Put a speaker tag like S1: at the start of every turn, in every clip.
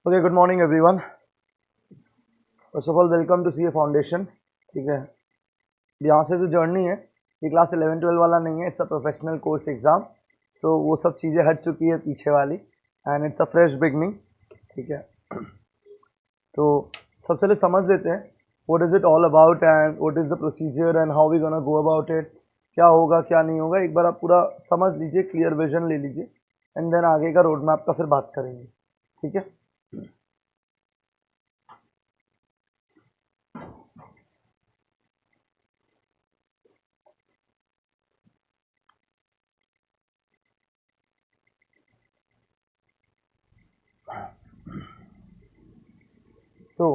S1: Okay, good morning everyone. First of all welcome to CA foundation. ठीक है, यहाँ से जो जर्नी है ये क्लास 11-12 वाला नहीं है, it's a professional course exam. So वो सब चीज़ें हट चुकी है पीछे वाली and it's a fresh beginning. ठीक है, तो सबसे पहले समझ लेते हैं what is it all about and what is the procedure and how we gonna go about it. क्या होगा क्या नहीं होगा, एक बार आप पूरा समझ लीजिए, क्लियर विजन ले लीजिए एंड देन आगे का रोड मैप का फिर बात करेंगे। ठीक है, तो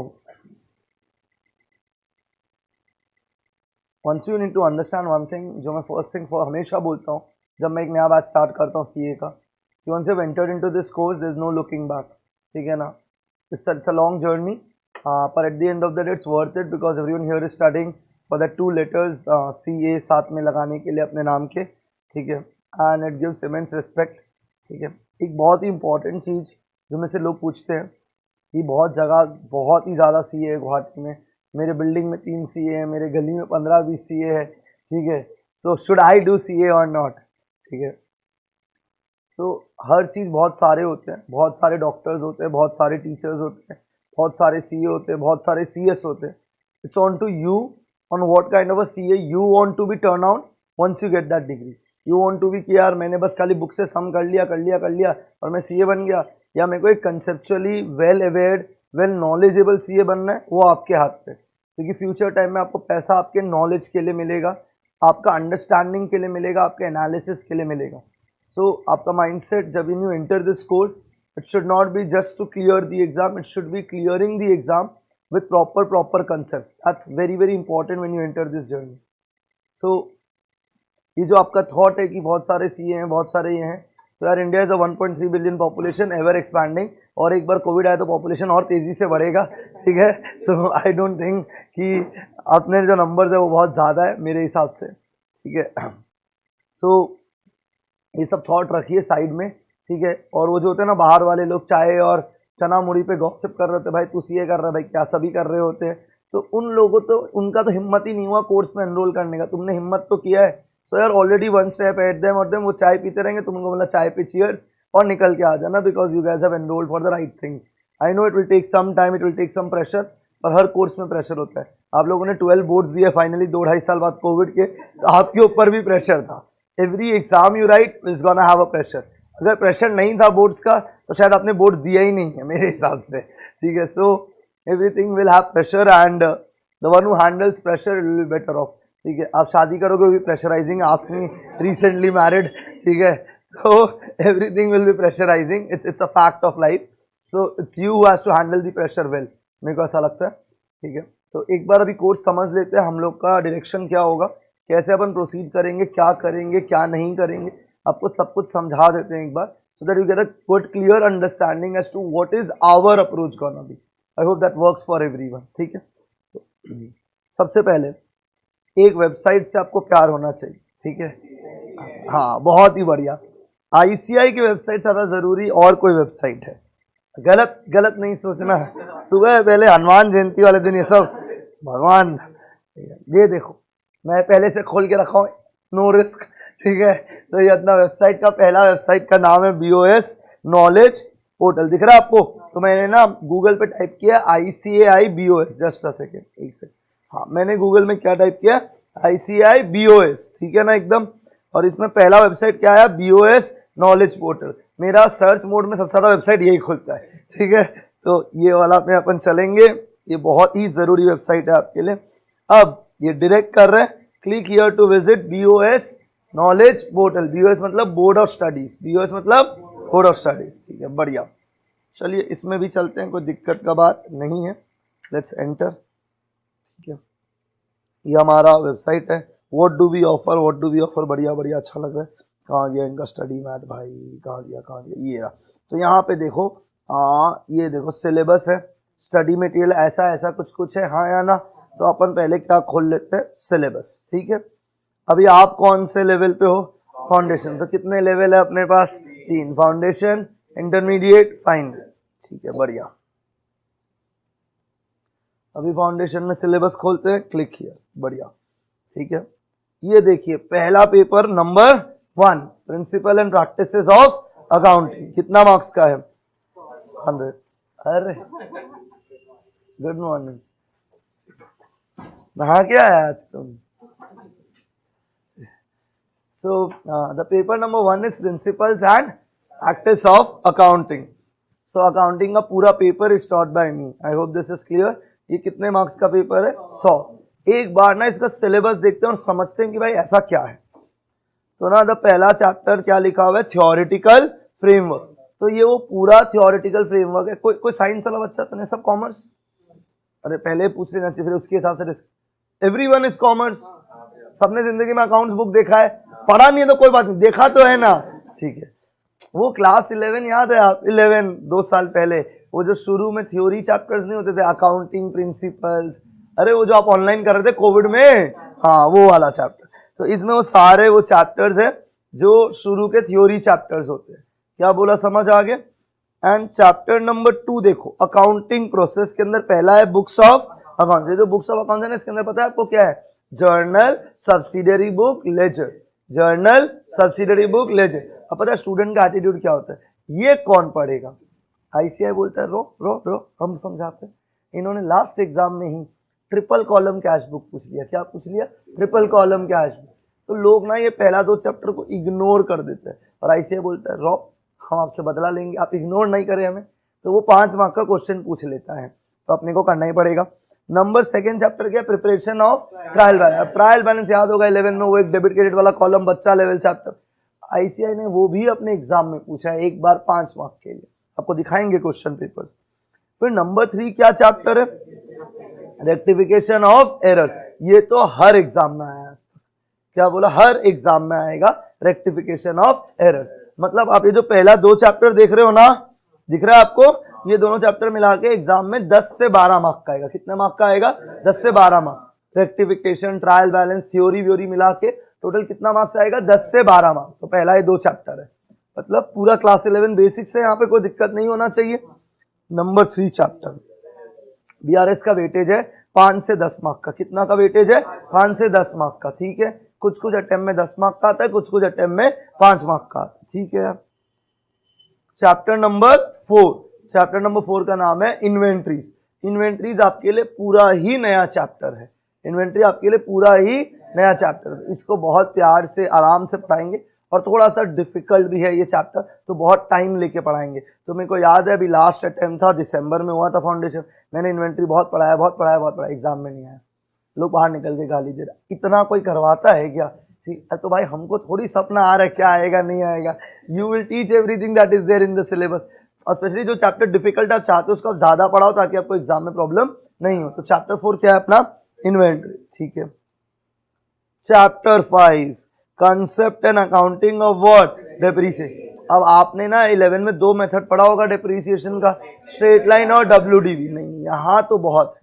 S1: once you need to understand one thing, जो मैं फर्स्ट थिंग फॉर हमेशा बोलता हूँ जब मैं एक नया बैच स्टार्ट करता हूँ सीए का, कि once you entered into this course there is no looking back. ठीक है ना, इट्स अ लॉन्ग जर्नी, पर at the end of the day it's worth it because everyone here is studying for that 2 letters CA साथ में लगाने के लिए अपने नाम के। ठीक है, and it gives immense respect. ठीक है, एक बहुत ही इंपॉर्टेंट चीज़ जो मेरे से लोग पूछते हैं कि बहुत जगह बहुत ही ज़्यादा सीए है गुवाहाटी में, मेरे बिल्डिंग में 3 सीए है, मेरे गली में 15-20 सीए है। ठीक है, so should I do CA और नॉट। ठीक है, सो हर चीज़, बहुत सारे होते हैं, बहुत सारे डॉक्टर्स होते हैं, बहुत सारे टीचर्स होते हैं, बहुत सारे सीए होते हैं, बहुत सारे सीएस होते हैं। It's on to you on what kind of a CA you want to be turn out once you get that degree. You want to be कि यार मैंने बस खाली बुक से सम कर लिया और मैं सीए बन गया, या मेरे को एक conceptually well अवेयर्ड well knowledgeable CA बनना है, वो आपके हाथ पे। क्योंकि फ्यूचर टाइम में आपको पैसा आपके नॉलेज के लिए मिलेगा, आपका अंडरस्टैंडिंग के लिए मिलेगा, आपके एनालिसिस के लिए मिलेगा। सो आपका माइंडसेट जब you enter this course, it should not be just to clear the exam, it should be clearing the exam with proper concepts. That's very important when you enter this journey. So ये जो आपका thought है कि बहुत सारे CA हैं, बहुत सारे ये हैं, तो यार India is a 1.3 billion population, ever expanding, और एक बार कोविड आया तो पॉपुलेशन और तेजी से बढ़ेगा। ठीक है, सो आई डोंट थिंक कि अपने जो नंबर्स है वो बहुत ज़्यादा है मेरे हिसाब से। ठीक है, सो ये सब थॉट रखिए साइड में। ठीक है, और वो जो होते हैं ना बाहर वाले लोग, चाय और चना मुड़ी पे गॉसिप कर रहे होते, भाई तू सीए कर रहा है, भाई क्या सभी कर रहे होते हैं, तो उन लोगों तो उनका तो हिम्मत ही नहीं हुआ कोर्स में एनरोल करने का। तुमने हिम्मत तो किया है, सो यार already one step at them, और देम वो चाय पीते रहेंगे, तुम उनको बोला चाय पे चीयर्स और निकल के आ जाना, because you guys have enrolled for the right thing. I know it will take some time, it will take some pressure, और हर कोर्स में प्रेशर होता है। आप लोगों ने 12 बोर्ड्स दिए फाइनली 2-2.5 साल बाद कोविड के, तो आपके ऊपर भी प्रेशर था। Every exam you right is gonna have a pressure. अगर प्रेशर नहीं था बोर्ड्स का तो शायद आपने बोर्ड दिया ही नहीं है मेरे हिसाब से। ठीक है, so everything will have pressure and the one who handles pressure will be better off. ठीक है, आप शादी करोगे भी pressurising, ask me recently married. ठीक है, so everything will be pressurising, it's a fact of life. So it's you who has to handle the pressure well, मेरे को ऐसा लगता है। ठीक है, तो एक बार अभी कोर्स समझ लेते हैं, हम लोग का डायरेक्शन क्या होगा, कैसे अपन प्रोसीड करेंगे, क्या करेंगे क्या नहीं करेंगे, आपको सब कुछ समझा देते हैं एक बार, so that you get a good clear understanding as to what is our approach gonna be. I hope that works for everyone. ठीक है, तो सबसे पहले एक वेबसाइट से आपको प्यार होना चाहिए। ठीक है, हाँ बहुत ही बढ़िया, आईसीआई की वेबसाइट ज़्यादा ज़रूरी और कोई वेबसाइट है? गलत गलत नहीं सोचना। सुबह पहले हनुमान जयंती वाले दिन ये सब भगवान, ये देखो मैं पहले से खोल के रखा हूँ, नो रिस्क। ठीक है, तो ये अपना वेबसाइट का पहला वेबसाइट का नाम है BOS नॉलेज पोर्टल, दिख रहा है आपको? तो मैंने ना गूगल पे टाइप किया ICAI BOS, just a second, एक सेकेंड, हाँ मैंने गूगल में क्या टाइप किया, ICAI BOS। ठीक है ना एकदम, और इसमें पहला वेबसाइट क्या आया, BOS नॉलेज पोर्टल। मेरा सर्च मोड में सबसे ज़्यादा वेबसाइट यही खुलता है। ठीक है, तो ये वाला में अपन चलेंगे, ये बहुत ही ज़रूरी वेबसाइट है आपके लिए। अब ये डायरेक्ट कर रहे हैं, click here to visit BOS knowledge portal. BOS मतलब बोर्ड ऑफ स्टडीज, BOS मतलब बोर्ड ऑफ स्टडीज। ठीक है, बढ़िया, चलिए इसमें भी चलते हैं, कोई दिक्कत का बात नहीं है, लेट्स एंटर। ठीक है, ये हमारा वेबसाइट है, व्हाट डू वी ऑफर, बढ़िया बढ़िया, अच्छा लग रहा है। कहाँ गया इनका स्टडी मैट भाई, कहाँ गया, ये रहा। तो यहाँ पे देखो, ये देखो सिलेबस है, स्टडी मटेरियल ऐसा ऐसा कुछ कुछ है, हाँ या ना। तो अपन पहले क्या खोल लेते हैं, सिलेबस। ठीक है, अभी आप कौन से लेवल पे हो, फाउंडेशन, तो कितने लेवल है अपने पास, 3, फाउंडेशन, इंटरमीडिएट, फाइनल। ठीक है, बढ़िया, अभी फाउंडेशन में सिलेबस खोलते हैं, क्लिक हियर, बढ़िया, ठीक है। ये देखिए पहला paper number 1, principles and practices of accounting, कितना मार्क्स का है? 100। अरे गुड मॉर्निंग, नहा क्या है आज तुम? So the paper number 1 is principles and practice of accounting. So accounting का पूरा paper is taught by me. I hope this is clear. ये कितने मार्क्स का पेपर है? 100। एक बार ना इसका सिलेबस देखते हैं और समझते हैं कि भाई ऐसा क्या है। तो ना द पहला चैप्टर क्या लिखा हुआ है? Theoretical framework. तो ये वो पूरा थ्योरेटिकल फ्रेमवर्क है। कोई साइंस वाला बच्चा तो नहीं, सब कॉमर्स? अरे पहले पूछ लेना चाहिए, फिर उसके हिसाब से। Everyone is commerce. सबने जिंदगी में अकाउंट्स बुक देखा है, पढ़ा नहीं है तो कोई बात नहीं, देखा तो है ना, ठीक है। वो क्लास 11 याद है आप? 11 2 साल पहले वो जो शुरू में थ्योरी चैप्टर्स नहीं होते थे, अकाउंटिंग प्रिंसिपल्स, अरे वो जो आप ऑनलाइन कर रहे थे कोविड में, हाँ वो वाला चैप्टर। तो इसमें वो सारे वो चैप्टर्स है जो शुरू के थ्योरी चैप्टर्स होते हैं। क्या बोला, समझ आ गया? एंड चैप्टर नंबर 2 देखो, अकाउंटिंग प्रोसेस के अंदर पहला है बुक्स ऑफ अकाउंट्स। ये जो बुक्स ऑफ अकाउंट्स है ना, इसके अंदर पता है आपको क्या है? Journal, subsidiary book, ledger. Journal, subsidiary book, ledger. अब पता है स्टूडेंट का एटीट्यूड क्या होता है? ये कौन पढ़ेगा? आईसीआई बोलता है रो रो रो, हम समझाते हैं। इन्होंने लास्ट एग्जाम में ही ट्रिपल कॉलम कैश बुक पूछ लिया। क्या पूछ लिया? Triple column cash book. तो लोग ना ये पहला 2 चैप्टर को इग्नोर कर देते हैं और आईसीआई बोलता है रो, हम आपसे बदला लेंगे, आप इग्नोर नहीं करें हमें। तो वो 5 मार्क का क्वेश्चन पूछ लेता है, तो अपने को करना ही पड़ेगा। नंबर 2 चैप्टर क्या? Preparation of trial balance. Trial balance याद होगा 11 में, वो एक डेबिट क्रेडिट वाला कॉलम बच्चा लेवल चैप्टर। आईसीआई ने वो भी अपने एग्जाम में पूछा है एक बार 5 मार्क के लिए, आपको दिखाएंगे क्वेश्चन पेपर्स। फिर नंबर 3 क्या चैप्टर है? Rectification of error. ये तो हर एग्जाम में आया, क्या बोला? हर एग्जाम में आएगा रेक्टिफिकेशन ऑफ एरर। मतलब आप ये जो पहला 2 चैप्टर देख रहे हो ना, दिख रहा है आपको? ये दोनों चैप्टर मिला के एग्जाम में 10 से 12 मार्क का आएगा। कितने मार्क का आएगा? 10 से 12 mark. Rectification, trial balance, theory व्योरी मिला के टोटल कितना मार्क्स आएगा? 10 से 12 मार्क। तो पहला ये 2 चैप्टर है, मतलब पूरा क्लास 11 बेसिक्स है, यहाँ पे कोई दिक्कत नहीं होना चाहिए। नंबर 3 चैप्टर बीआरएस का वेटेज है 5 से 10 मार्क का। कितना का वेटेज है? 5 से 10 मार्क का, ठीक है। कुछ कुछ अटेम्प्ट में 10 मार्क का आता है, कुछ कुछ अटेम्प्ट में 5 मार्क का आता है, ठीक है। चैप्टर नंबर 4, चैप्टर नंबर 4 का नाम है इन्वेंट्रीज। इन्वेंट्रीज आपके लिए पूरा ही नया चैप्टर है। इन्वेंट्री आपके लिए पूरा ही नया चैप्टर है। इसको बहुत प्यार से आराम से पढ़ाएंगे और थोड़ा सा डिफिकल्ट भी है ये चैप्टर, तो बहुत टाइम लेके पढ़ाएंगे। तो मेरे को याद है अभी लास्ट अटेम्प्ट था, दिसंबर में हुआ था फाउंडेशन, मैंने इन्वेंट्री बहुत पढ़ाया, एग्जाम में नहीं आया। लोग बाहर निकल के गाली दे रहा, इतना कोई करवाता है क्या? ठीक है, तो भाई हमको थोड़ी सपना आ रहा है क्या आएगा नहीं आएगा। You will teach everything that is there in the syllabus. और स्पेशली जो चैप्टर डिफिकल्ट आप चाहते हो उसको आप ज्यादा पढ़ाओ ताकि आपको एग्जाम में प्रॉब्लम नहीं हो। तो चैप्टर 4 क्या है अपना? इन्वेंट्री, ठीक है। Chapter 5 concept and accounting of what? Depreciation. अब आपने ना 11 में 2 मेथड पढ़ा होगा डेप्रिसिएशन का, स्ट्रेट लाइन और डब्ल्यूडीवी। नहीं, यहाँ तो बहुत है,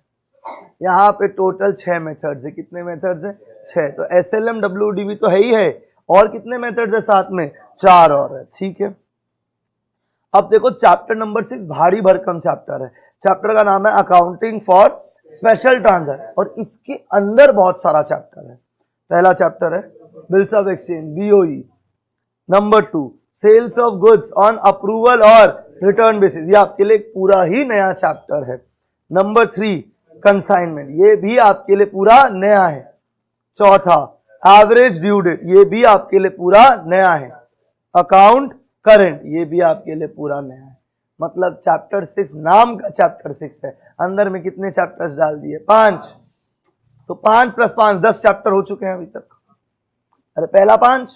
S1: यहाँ पे टोटल 6 मेथड्स है। कितने मेथड्स है? 6। तो एसएलएम डब्ल्यूडीवी तो है ही है, और कितने मेथड्स है साथ में? 4 और है, ठीक है। अब देखो चैप्टर नंबर 6 भारी भरकम चैप्टर है। चैप्टर का नाम है अकाउंटिंग फॉर स्पेशल ट्रांजैक्शन, और इसके अंदर बहुत सारा चैप्टर है। पहला चैप्टर है bills of exchange, BOE. Number 2 sales of goods on approval और रिटर्न बेसिस, ये आपके लिए पूरा ही नया चैप्टर है। नंबर 3 कंसाइनमेंट, ये भी आपके लिए पूरा नया है। चौथा एवरेज ड्यू डेट, ये भी आपके लिए पूरा नया है। अकाउंट करंट, ये भी आपके लिए पूरा नया है। मतलब चैप्टर 6 नाम का चैप्टर 6 है, अंदर में कितने चैप्टर्स डाल दिए? 5। तो 5 + 5 10 चैप्टर हो चुके हैं अभी तक। अरे पहला 5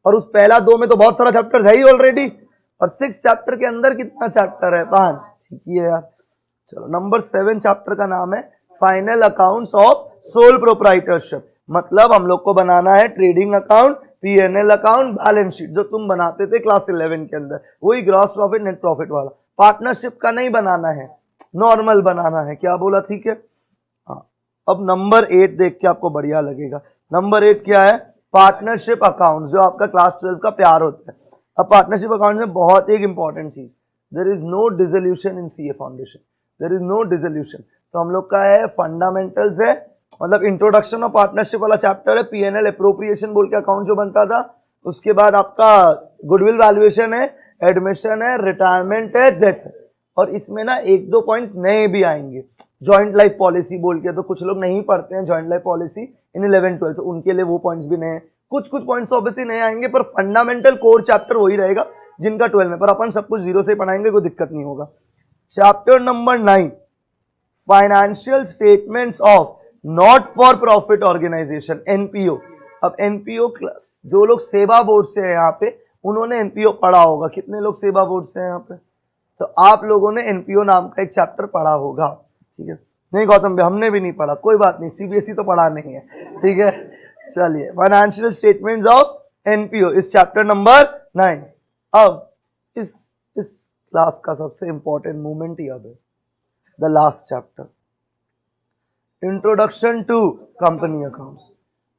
S1: और उस पहला 2 में तो बहुत सारा चैप्टर्स है ही ऑलरेडी, और 6 चैप्टर के अंदर कितना चैप्टर है? 5, ठीक है यार। चलो नंबर 7 चैप्टर का नाम है final accounts of sole proprietorship. मतलब हम लोग को बनाना है trading account, PNL account, balance sheet, जो तुम बनाते थे क्लास 11 के अंदर, वही ग्रॉस प्रॉफिट नेट प्रॉफिट वाला। पार्टनरशिप का नहीं बनाना है, नॉर्मल बनाना है। क्या बोला? ठीक है। हाँ, अब नंबर 8 देख के आपको बढ़िया लगेगा। नंबर 8 क्या है? पार्टनरशिप अकाउंट, जो आपका क्लास 12 का प्यार होता है। अब पार्टनरशिप अकाउंट में बहुत एक इंपॉर्टेंट चीज, there is no dissolution in CA foundation, there is no dissolution. तो हम लोग का है फंडामेंटल्स है, मतलब इंट्रोडक्शन ऑफ पार्टनरशिप वाला चैप्टर है, पीएनएल अप्रोप्रिएशन बोल के अकाउंट जो बनता था, उसके बाद आपका गुडविल वैल्यूएशन है, एडमिशन है, रिटायरमेंट है, डेथ है, और इसमें ना एक दो पॉइंट्स नए भी आएंगे, जॉइंट लाइफ पॉलिसी बोल के, तो कुछ लोग नहीं पढ़ते हैं जॉइंट लाइफ पॉलिसी इन 11-12, तो उनके लिए वो पॉइंट्स भी नए हैं, कुछ पॉइंट्स तो ऑब्वियसली नए आएंगे, पर फंडामेंटल कोर चैप्टर वही रहेगा जिनका 12 में, पर अपन सब कुछ जीरो से पढ़ाएंगे, कोई दिक्कत नहीं होगा। Chapter number 9, financial statements of not for profit organisation, NPO. अब एनपीओ क्लास जो लोग सेवा बोर्ड से है यहाँ पे, उन्होंने एनपीओ पढ़ा होगा। कितने लोग सेवा बोर्ड से हैं यहाँ पे? तो आप लोगों ने एनपीओ नाम का एक चैप्टर पढ़ा होगा, ठीक है? नहीं गौतम भाई, हमने भी नहीं पढ़ा, कोई बात नहीं, सीबीएसई तो पढ़ा नहीं है, ठीक है? चलिए, फाइनेंशियल स्टेटमेंट्स ऑफ एनपीओ इस चैप्टर नंबर 9। अब इस क्लास का सबसे इंपॉर्टेंट मोमेंट ही अब है, the last chapter, introduction to company accounts.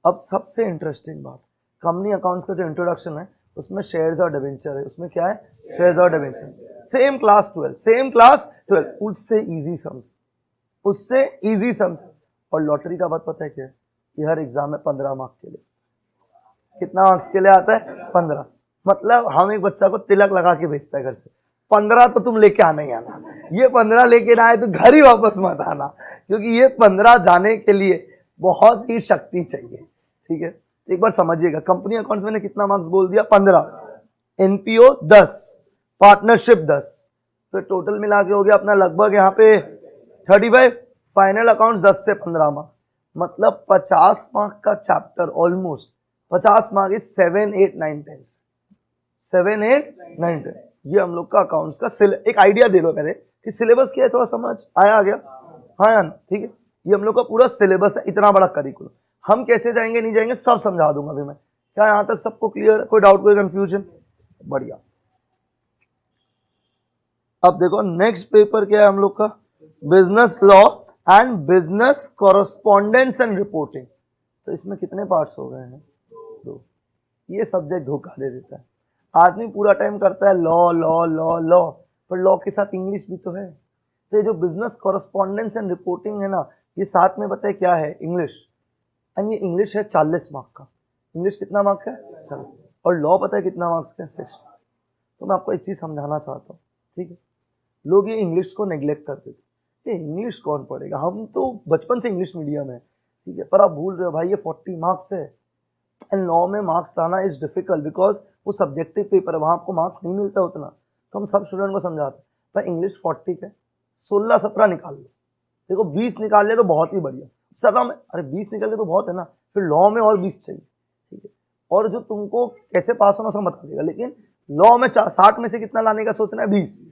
S1: अब सबसे इंटरेस्टिंग बात, कंपनी अकाउंट्स का जो इंट्रोडक्शन है उसमें शेयर्स और डिवेंचर है, उसमें क्या है? शेयर्स और डिवेंचर। सेम क्लास 12, उससे इजी सम्स। और लॉटरी का बात पता है क्या है? कि हर एग्जाम में 15 मार्क्स के लिए, कितना मार्क्स के लिए आता है? 15। मतलब हम एक बच्चा को तिलक लगा के भेजता है घर से, 15 तो तुम लेके आना ही आना, ये 15 लेके ना आए तो घर ही वापस मत आना, क्योंकि ये 15 जाने के लिए बहुत ही शक्ति चाहिए, ठीक है? एक बार समझिएगा, कंपनी अकाउंट में कितना मार्क्स बोल दिया? 15, एनपीओ 10, पार्टनरशिप 10, तो टोटल मिला के हो गया अपना लगभग यहाँ पे 35, फाइनल अकाउंट्स 10 से 15 मार्क्स, मतलब 50 मार्क का चैप्टर, ऑलमोस्ट 50 मार्क इज 7, 8, 9, 10, 7, 8, 9, 10। ये हम लोग का अकाउंट्स का एक आइडिया दे लो पहले कि सिलेबस क्या है, थोड़ा समझ आ गया? हाँ यार, ठीक है? ये हम लोग का पूरा सिलेबस है, इतना बड़ा करिकुलम। हम कैसे जाएंगे नहीं जाएंगे सब समझा दूंगा अभी मैं। क्या यहां तक सबको क्लियर? कोई डाउट, कोई कंफ्यूजन? बढ़िया। अब देखो नेक्स्ट पेपर क्या है हम लोग का, business law and business correspondence and reporting. तो इसमें कितने पार्ट्स हो गए हैं? 2। ये सब्जेक्ट धोखा दे देता है, आदमी पूरा टाइम करता है लॉ लॉ लॉ लॉ, पर लॉ के साथ इंग्लिश भी तो है। तो ये जो बिजनेस कॉरेस्पॉन्डेंस एंड रिपोर्टिंग है ना, ये साथ में बताए क्या है? इंग्लिश। एंड ये इंग्लिश है 40 मार्क का। इंग्लिश कितना मार्क है? 40। और लॉ पता है कितना मार्क्स का? 60। तो मैं आपको एक चीज समझाना चाहता हूँ, ठीक है? लोग ये इंग्लिश को नेग्लेक्ट कर देते, ये इंग्लिश कौन पढ़ेगा, हम तो बचपन से इंग्लिश मीडियम है, ठीक है? पर आप भूल रहे हो भाई, ये 40 मार्क्स है। एंड लॉ में मार्क्स लाना इज डिफिकल्ट, बिकॉज वो सब्जेक्टिव पेपर है, वहां आपको मार्क्स नहीं मिलता उतना। तो हम सब स्टूडेंट को समझाते हैं भाई इंग्लिश 40 है, 16-17 निकाल लो, देखो 20 निकाल ले तो बहुत ही बढ़िया। सदा में अरे 20 निकल के तो बहुत है ना, फिर लॉ में और 20 चाहिए, ठीक है? और जो तुमको कैसे पास होना उसका बता देगा, लेकिन लॉ में 60 में से कितना लाने का सोचना है? 20।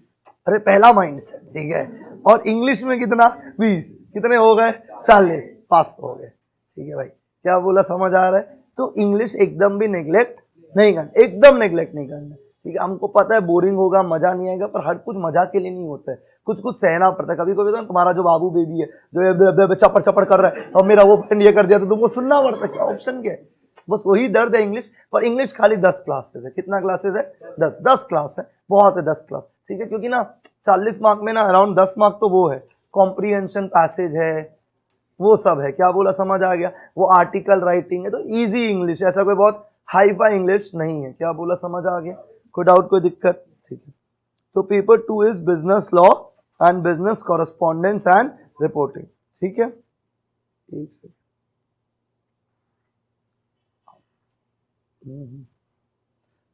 S1: अरे पहला माइंड से, ठीक है? और इंग्लिश में कितना? 20। कितने हो गए? 40। पास तो हो गए, ठीक है भाई? क्या बोला, समझ आ रहा है? तो इंग्लिश एकदम भी नेग्लेक्ट नहीं करना, एकदम नेग्लेक्ट नहीं करना, ठीक है? हमको पता है बोरिंग होगा, मजा नहीं आएगा, पर हर कुछ मजा के लिए नहीं होता है, कुछ सहना पड़ता है। कभी कभी तो तुम्हारा जो बाबू बेबी है जो चपड़ चपड़ कर रहा है और मेरा वो फ्रेंड ये कर दिया, तो तुमको सुनना पड़ता है, क्या ऑप्शन क्या है? बस वही दर्द है इंग्लिश। पर इंग्लिश खाली 10 क्लासेस है। कितना क्लासेस है? 10 क्लास है, बहुत है 10 क्लास, ठीक है? क्योंकि ना 40 मार्क में ना अराउंड 10 मार्क तो वो है कॉम्प्रीहेंशन, पैसेज है, वो सब है। क्या बोला, समझ आ गया? वो आर्टिकल राइटिंग है, तो इजी इंग्लिश, ऐसा कोई बहुत हाई फाई इंग्लिश नहीं है। क्या बोला, समझ आ गया? कोई डाउट, कोई दिक्कत? ठीक है। तो paper 2 is business law and business correspondence and reporting, ठीक है? एक से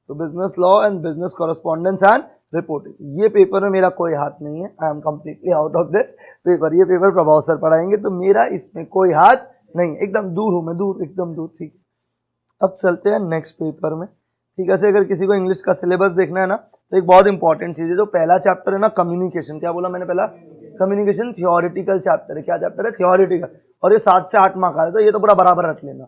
S1: तो business law and business correspondence and reporting, ये पेपर में मेरा कोई हाथ नहीं है। I am completely out of this paper. ये पेपर प्रभाव सर पढ़ाएंगे, तो मेरा इसमें कोई हाथ नहीं, एकदम दूर हूं मैं, दूर, एकदम दूर, ठीक है? अब चलते हैं नेक्स्ट पेपर में, ठीक है? अगर किसी को इंग्लिश का सिलेबस देखना है ना, तो एक बहुत इंपॉर्टेंट चीज है, जो पहला चैप्टर है ना, कम्युनिकेशन। क्या बोला मैंने? पहला कम्युनिकेशन थियोरिटिकल चैप्टर है। क्या चैप्टर है? थियोरिटिकल। और ये 7 से 8 मार्क आ रहा है, तो ये तो पूरा बराबर रख लेना।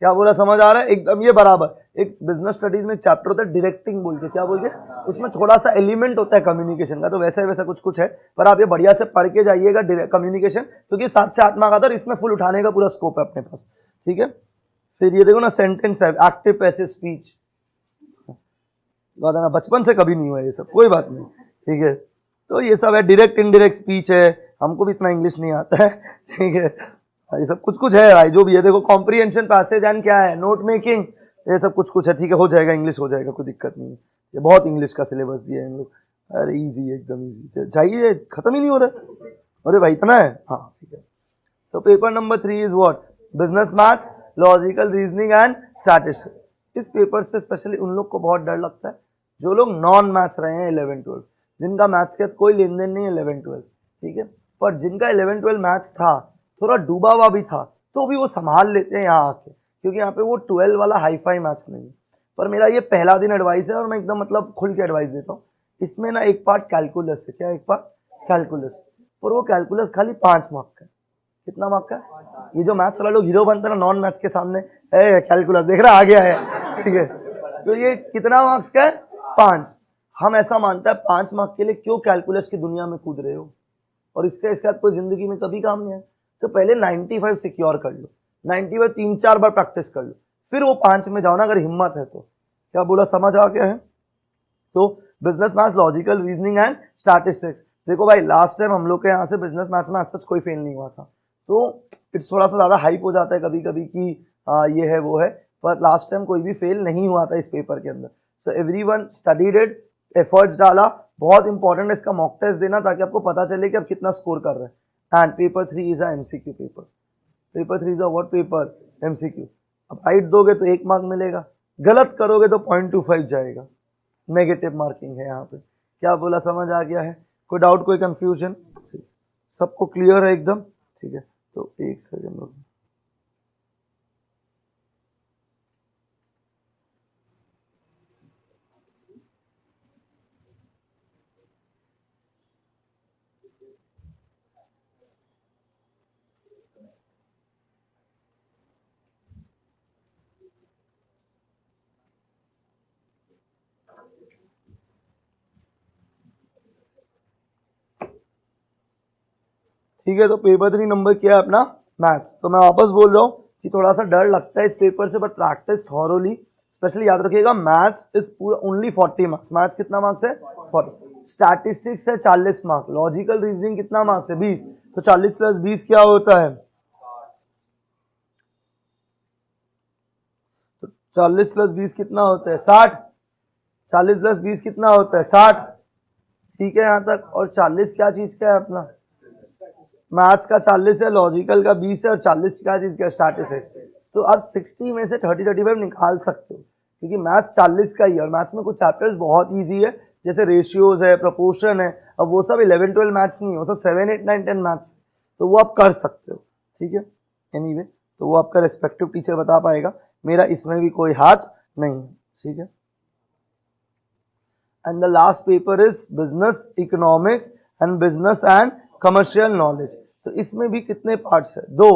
S1: क्या बोला, समझ आ रहा है? एकदम ये बराबर। एक बिजनेस स्टडीज में चैप्टर होता है डायरेक्टिंग बोल के, क्या बोल के, उसमें थोड़ा सा एलिमेंट होता है कम्युनिकेशन का, तो वैसा कुछ है, पर आप ये बढ़िया से पढ़ के जाइएगा कम्युनिकेशन, क्योंकि 7 से 8 मार्क आता है, इसमें फुल उठाने का पूरा स्कोप है अपने पास, ठीक है? फिर ये देखो ना, सेंटेंस है, एक्टिव पैसिव स्पीच, बचपन से कभी नहीं हुआ ये सब, कोई बात नहीं, ठीक है? तो ये सब है, डायरेक्ट इनडायरेक्ट स्पीच है, हमको भी इतना इंग्लिश नहीं आता है, ठीक है। ये सब कुछ कुछ है भाई, जो भी है। देखो कॉम्प्रिहेंशन, पैसेज एंड क्या है, नोट मेकिंग, ये सब कुछ कुछ है, ठीक है। हो जाएगा, इंग्लिश हो जाएगा, कोई दिक्कत नहीं है। ये बहुत इंग्लिश का सिलेबस दिया है इन लोग। अरे इजी है, एकदम इजी चाहिए, खत्म ही नहीं हो रहा। अरे भाई इतना है, हाँ ठीक है। तो paper number 3 is what, business maths, logical reasoning and statistics. इस पेपर से स्पेशली उन लोग को बहुत डर लगता है जो लोग नॉन मैथ्स रहे हैं 11-12, जिनका मैथ्स के साथ कोई लेन देन नहीं है 11-12, ठीक है। पर जिनका 11-12 मैथ्स था, थोड़ा डूबा हुआ भी था, तो भी वो संभाल लेते हैं यहाँ आके, क्योंकि यहाँ पे वो 12 वाला हाई फाई मैथ्स नहीं है। पर मेरा ये पहला दिन एडवाइस है और मैं एकदम मतलब खुल के एडवाइस देता हूँ। इसमें ना एक पार्ट कैलकुलस है, क्या एक पार्ट कैलकुलस, पर वो कैलकुलस खाली 5 मार्क का। कितना मार्क का? ये जो मैथ्स वाला लोग हीरो बनता है ना नॉन मैथ्स के सामने, कैलकुलस देख रहा आ गया है, ठीक है। तो ये कितना मार्क्स का है? 5। हम ऐसा मानता है 5 मार्क के लिए क्यों कैलकुलस की दुनिया में कूद रहे हो, और इसके साथ कोई जिंदगी में कभी काम नहीं है। तो पहले 95 सिक्योर कर लो, 95 3-4 बार प्रैक्टिस कर लो, फिर वो 5 में जाओ ना, अगर हिम्मत है तो। क्या बोला, समझ आ गया है? तो business maths, logical reasoning and statistics. देखो भाई लास्ट टाइम हम लोग के यहाँ से बिजनेस मैथ्स में सच कोई फेल नहीं हुआ था, तो इट्स थोड़ा सा ज्यादा हाइप हो जाता है कभी कभी कि ये है वो है, पर लास्ट टाइम कोई भी फेल नहीं हुआ था इस पेपर के अंदर। So everyone studied it, efforts डाला। बहुत इंपॉर्टेंट है इसका मॉक टेस्ट देना, ताकि आपको पता चले कि आप कितना स्कोर कर रहे हैं। And paper 3 is a MCQ paper. Paper 3 is a what paper? MCQ. अब राइट दोगे तो 1 मार्क मिलेगा, गलत करोगे तो 0.25 जाएगा, नेगेटिव मार्किंग है यहाँ पे। क्या बोला, समझ आ गया है? कोई डाउट, कोई कंफ्यूजन? सबको क्लियर है एकदम, ठीक है। तो एक सेकंड रुको। ठीक है, तो पेपर 3 नंबर क्या है अपना? मैथ्स। तो मैं वापस बोल रहा हूँ कि थोड़ा सा डर लगता है इस पेपर से, बट प्रैक्टिस थॉरोली। स्पेशली याद रखिएगा, मैथ्स इज पूरा ओनली 40 मार्क्स। मैथ्स कितना मार्क्स है? 40। स्टैटिस्टिक्स है 40 मार्क्स। लॉजिकल रीजनिंग कितना मार्क्स है? 20। तो 40 + 20 क्या होता है? तो 40 + 20 कितना होता है? 60। 40 + 20 कितना होता है? 60। ठीक है यहाँ तक। और 40 क्या चीज का है अपना? मैथ्स का 40 है, लॉजिकल का 20 है, और 40 क्या चीज का? स्टैटिस्टिक्स। तो आप 60 में से 30-35 निकाल सकते हो, क्योंकि मैथ्स 40 का ही है। और मैथ्स में कुछ चैप्टर्स बहुत इजी है, जैसे रेशियोज है, प्रोपोर्शन है। अब वो सब 11-12 मैथ्स नहीं है, वो सब 7, 8, 9, 10 मैथ्स, तो वो आप कर सकते हो, ठीक है। एनीवे, तो वो आपका रेस्पेक्टिव टीचर बता पाएगा, मेरा इसमें भी कोई हाथ नहीं है, ठीक है। And the last paper is business economics and business and commercial knowledge. तो इसमें भी कितने पार्ट्स है? 2।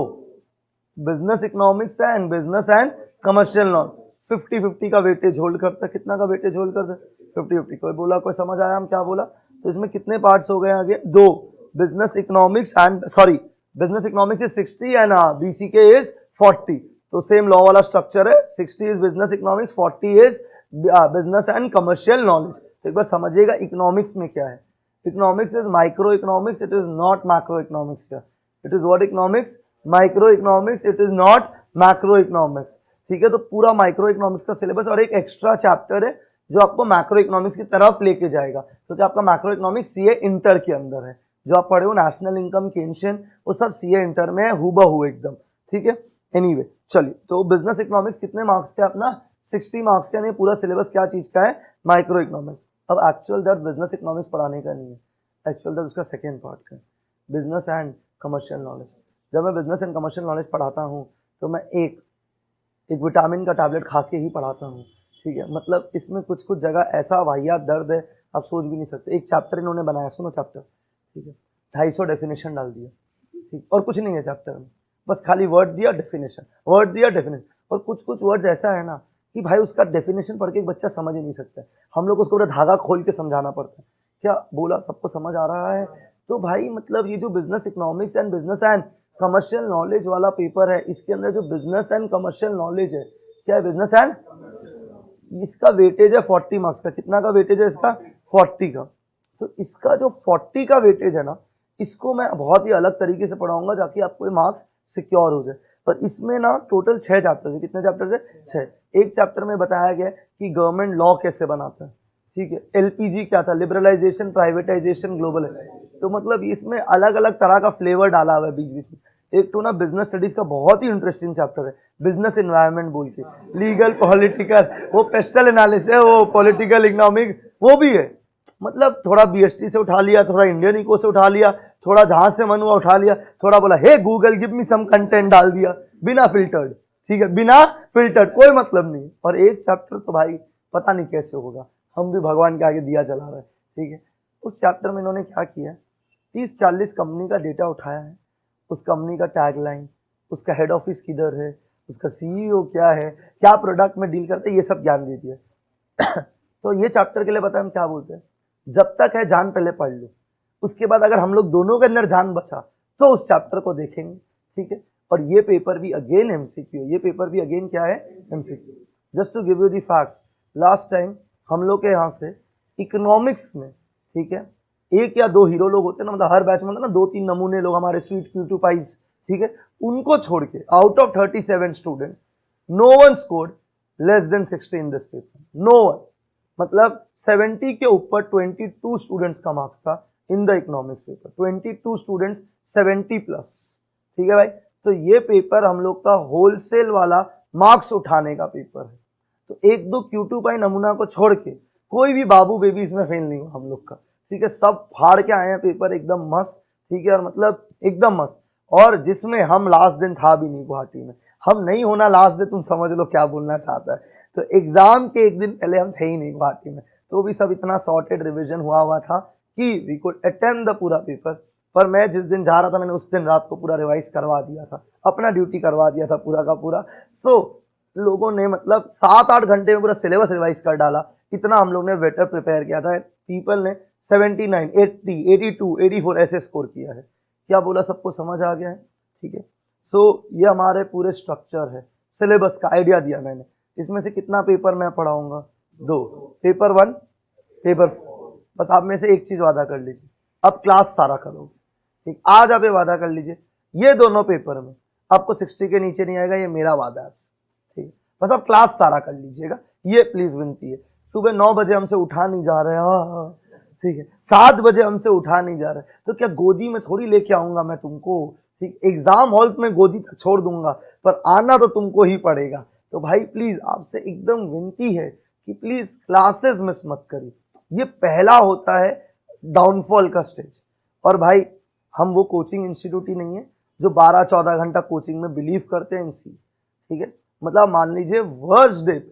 S1: बिजनेस इकोनॉमिक्स है and business and commercial knowledge. 50-50 का वेटेज होल्ड करता है। कितना का वेटेज होल्ड करता है? 50-50। कोई बोला, कोई समझ आया हम क्या बोला? तो इसमें कितने पार्ट्स हो गए आगे? 2। Business economics and business economics is 60 and BCK is 40। तो सेम लॉ वाला स्ट्रक्चर है। 60 is business economics, 40 is business and commercial knowledge. तो एक बार समझिएगा इकोनॉमिक्स में क्या है। Economics is microeconomics, it is not macroeconomics here. It is what economics? Microeconomics, it is not macroeconomics. ठीक है, तो पूरा माइक्रो इकोनॉमिक्स का सिलेबस और एक एक्स्ट्रा चैप्टर है जो आपको मैक्रो इकोनॉमिक्स की तरफ लेके जाएगा। तो क्या आपका मैक्रो इकोनॉमिक्स सीए इंटर के अंदर है, जो आप पढ़े हो नेशनल इनकम केंशन, वो सब सीए इंटर में है, हूबहू एकदम, ठीक है। एनीवे चलिए, तो बिजनेस इकोनॉमिक्स कितने मार्क्स का अपना? 60 मार्क्स का। नहीं, पूरा सिलेबस क्या चीज का है? Micro economics. अब एक्चुअल दर्द बिजनेस इकोनॉमिक्स पढ़ाने का नहीं है, एक्चुअल दर्द उसका सेकेंड पार्ट का, बिजनेस एंड कमर्शियल नॉलेज। जब मैं बिजनेस एंड कमर्शियल नॉलेज पढ़ाता हूँ तो मैं एक विटामिन का टैबलेट खा के ही पढ़ाता हूँ, ठीक है। मतलब इसमें कुछ कुछ जगह ऐसा वाहियात दर्द है, आप सोच भी नहीं सकते। एक चैप्टर इन्होंने बनाया, सुनो चैप्टर, ठीक है, 250 डेफिनेशन डाल दिया, ठीक, और कुछ नहीं है चैप्टर में, बस खाली वर्ड दिया, डेफिनेशन, वर्ड दिया, डेफिनेशन। और कुछ कुछ वर्ड्स ऐसा है ना कि भाई उसका डेफिनेशन पढ़ के एक बच्चा समझ ही नहीं सकता है, हम लोग उसको पूरा धागा खोल के समझाना पड़ता है। क्या बोला, सबको समझ आ रहा है? तो भाई मतलब ये जो business economics and business and commercial knowledge वाला पेपर है, इसके अंदर जो बिजनेस एंड कमर्शियल नॉलेज है, क्या है? बिजनेस एंड, इसका वेटेज है 40 मार्क्स का। कितना का वेटेज है इसका? 40 का। तो इसका जो 40 का वेटेज है ना, इसको मैं बहुत ही अलग तरीके से पढ़ाऊंगा ताकि आपको ये मार्क्स सिक्योर हो जाए। पर इसमें ना टोटल 6 चैप्टर्स है। कितने चैप्टर्स है? 6। एक चैप्टर में बताया गया है कि गवर्नमेंट लॉ कैसे बनाता है, ठीक है। एलपीजी क्या था? लिबरलाइजेशन, प्राइवेटाइजेशन, ग्लोबल है। तो मतलब इसमें अलग अलग तरह का फ्लेवर डाला हुआ है बीच बीच में। एक तो ना बिजनेस स्टडीज का बहुत ही इंटरेस्टिंग चैप्टर है, बिजनेस एनवायरनमेंट बोल के, लीगल, पॉलिटिकल, वो पेस्टल एनालिसिस है, वो पॉलिटिकल इकोनॉमिक, वो भी है। मतलब थोड़ा बीएसटी से उठा लिया, थोड़ा इंडियन इको से उठा लिया, थोड़ा जहां से मन हुआ उठा लिया, थोड़ा बोला hey Google give me some content डाल दिया, बिना फिल्टर्ड, ठीक है, बिना फिल्टर्ड, कोई मतलब नहीं। और एक चैप्टर तो भाई पता नहीं कैसे होगा, हम भी भगवान के आगे दिया जला रहे हैं, ठीक है। उस चैप्टर में इन्होंने क्या किया, 30-40 कंपनी का डेटा उठाया है, उस कंपनी का टैगलाइन, उसका हेड ऑफिस किधर है, उसका सीईओ क्या है, क्या प्रोडक्ट में डील करते हैं, ये सब ज्ञान दे दिया। तो ये चैप्टर के लिए बताएं हम क्या बोलते हैं, जब तक है जान पहले पढ़ लो, उसके बाद अगर हम लोग दोनों के अंदर जान बचा तो उस चैप्टर को देखेंगे, ठीक है। और ये पेपर भी अगेन एमसीक्यू, ये पेपर भी अगेन क्या है, MCQ. Just to give you the facts, last time हम लोग के यहाँ से इकोनॉमिक्स में, ठीक है, 1 या 2 हीरो लोग होते हैं ना, मतलब हर बैच में ना 2-3 नमूने लोग हमारे स्वीट क्यूटू पाइस, ठीक है, उनको छोड़ के out of 37 students no one scored less than 60 in this paper, no one. मतलब 70 के ऊपर 22 स्टूडेंट्स का मार्क्स था in the economics paper, 22 students 70 plus, ठीक है भाई। तो ये पेपर हम लोग का होलसेल वाला मार्क्स उठाने का पेपर है। तो 1-2 क्यूटू पाई नमूना को छोड़ के कोई भी बाबू बेबी इसमें फेल नहीं हो हम लोग का, ठीक है। सब फाड़ के आए हैं पेपर एकदम मस्त, ठीक है, और मतलब एकदम मस्त। और जिसमें हम लास्ट दिन था भी नहीं गुवाहाटी में, हम नहीं होना लास्ट दिन, तुम समझ लो क्या बोलना चाहता है। तो एग्जाम के एक दिन पहले हम थे ही नहीं गुवाहाटी में, तो भी सब इतना सॉर्टेड रिवीजन हुआ था कि वी कुड अटेंड द पूरा पेपर। पर मैं जिस दिन जा रहा था मैंने उस दिन रात को पूरा रिवाइज करवा दिया था, अपना ड्यूटी करवा दिया था पूरा का पूरा। सो लोगों ने मतलब 7-8 घंटे में पूरा सिलेबस रिवाइज कर डाला, इतना हम लोग ने बेटर प्रिपेयर किया था। पीपल ने 79, 80, 82, 84 ऐसे स्कोर किया है। क्या बोला, सबको समझ आ गया है, ठीक है। सो ये हमारे पूरे स्ट्रक्चर है, सिलेबस का आइडिया दिया मैंने। इसमें से कितना पेपर मैं पढ़ाऊंगा, 2, पेपर 1, पेपर 4। बस आप में से एक चीज वादा कर लीजिए, अब क्लास सारा करोगे, ठीक। आज आप ये वादा कर लीजिए, ये दोनों पेपर में आपको 60 के नीचे नहीं आएगा, ये मेरा वादा है आपसे, ठीक है। बस आप क्लास सारा कर लीजिएगा, ये प्लीज विनती है। सुबह 9 बजे हमसे उठा नहीं जा रहे, हाँ, ठीक है, 7 बजे हमसे उठा नहीं जा रहे, तो क्या गोदी में थोड़ी लेके आऊंगा मैं तुमको, ठीक। एग्जाम हॉल में गोदी तक छोड़ दूंगा, पर आना तो तुमको ही पड़ेगा। तो भाई प्लीज आपसे एकदम विनती है कि प्लीज क्लासेस मिस मत करिए, ये पहला होता है डाउनफॉल का स्टेज। और भाई हम वो कोचिंग इंस्टीट्यूट ही नहीं है जो 12-14 घंटा कोचिंग में बिलीव करते हैं इनसी, ठीक है। मतलब मान लीजिए वर्स्ट डे पे,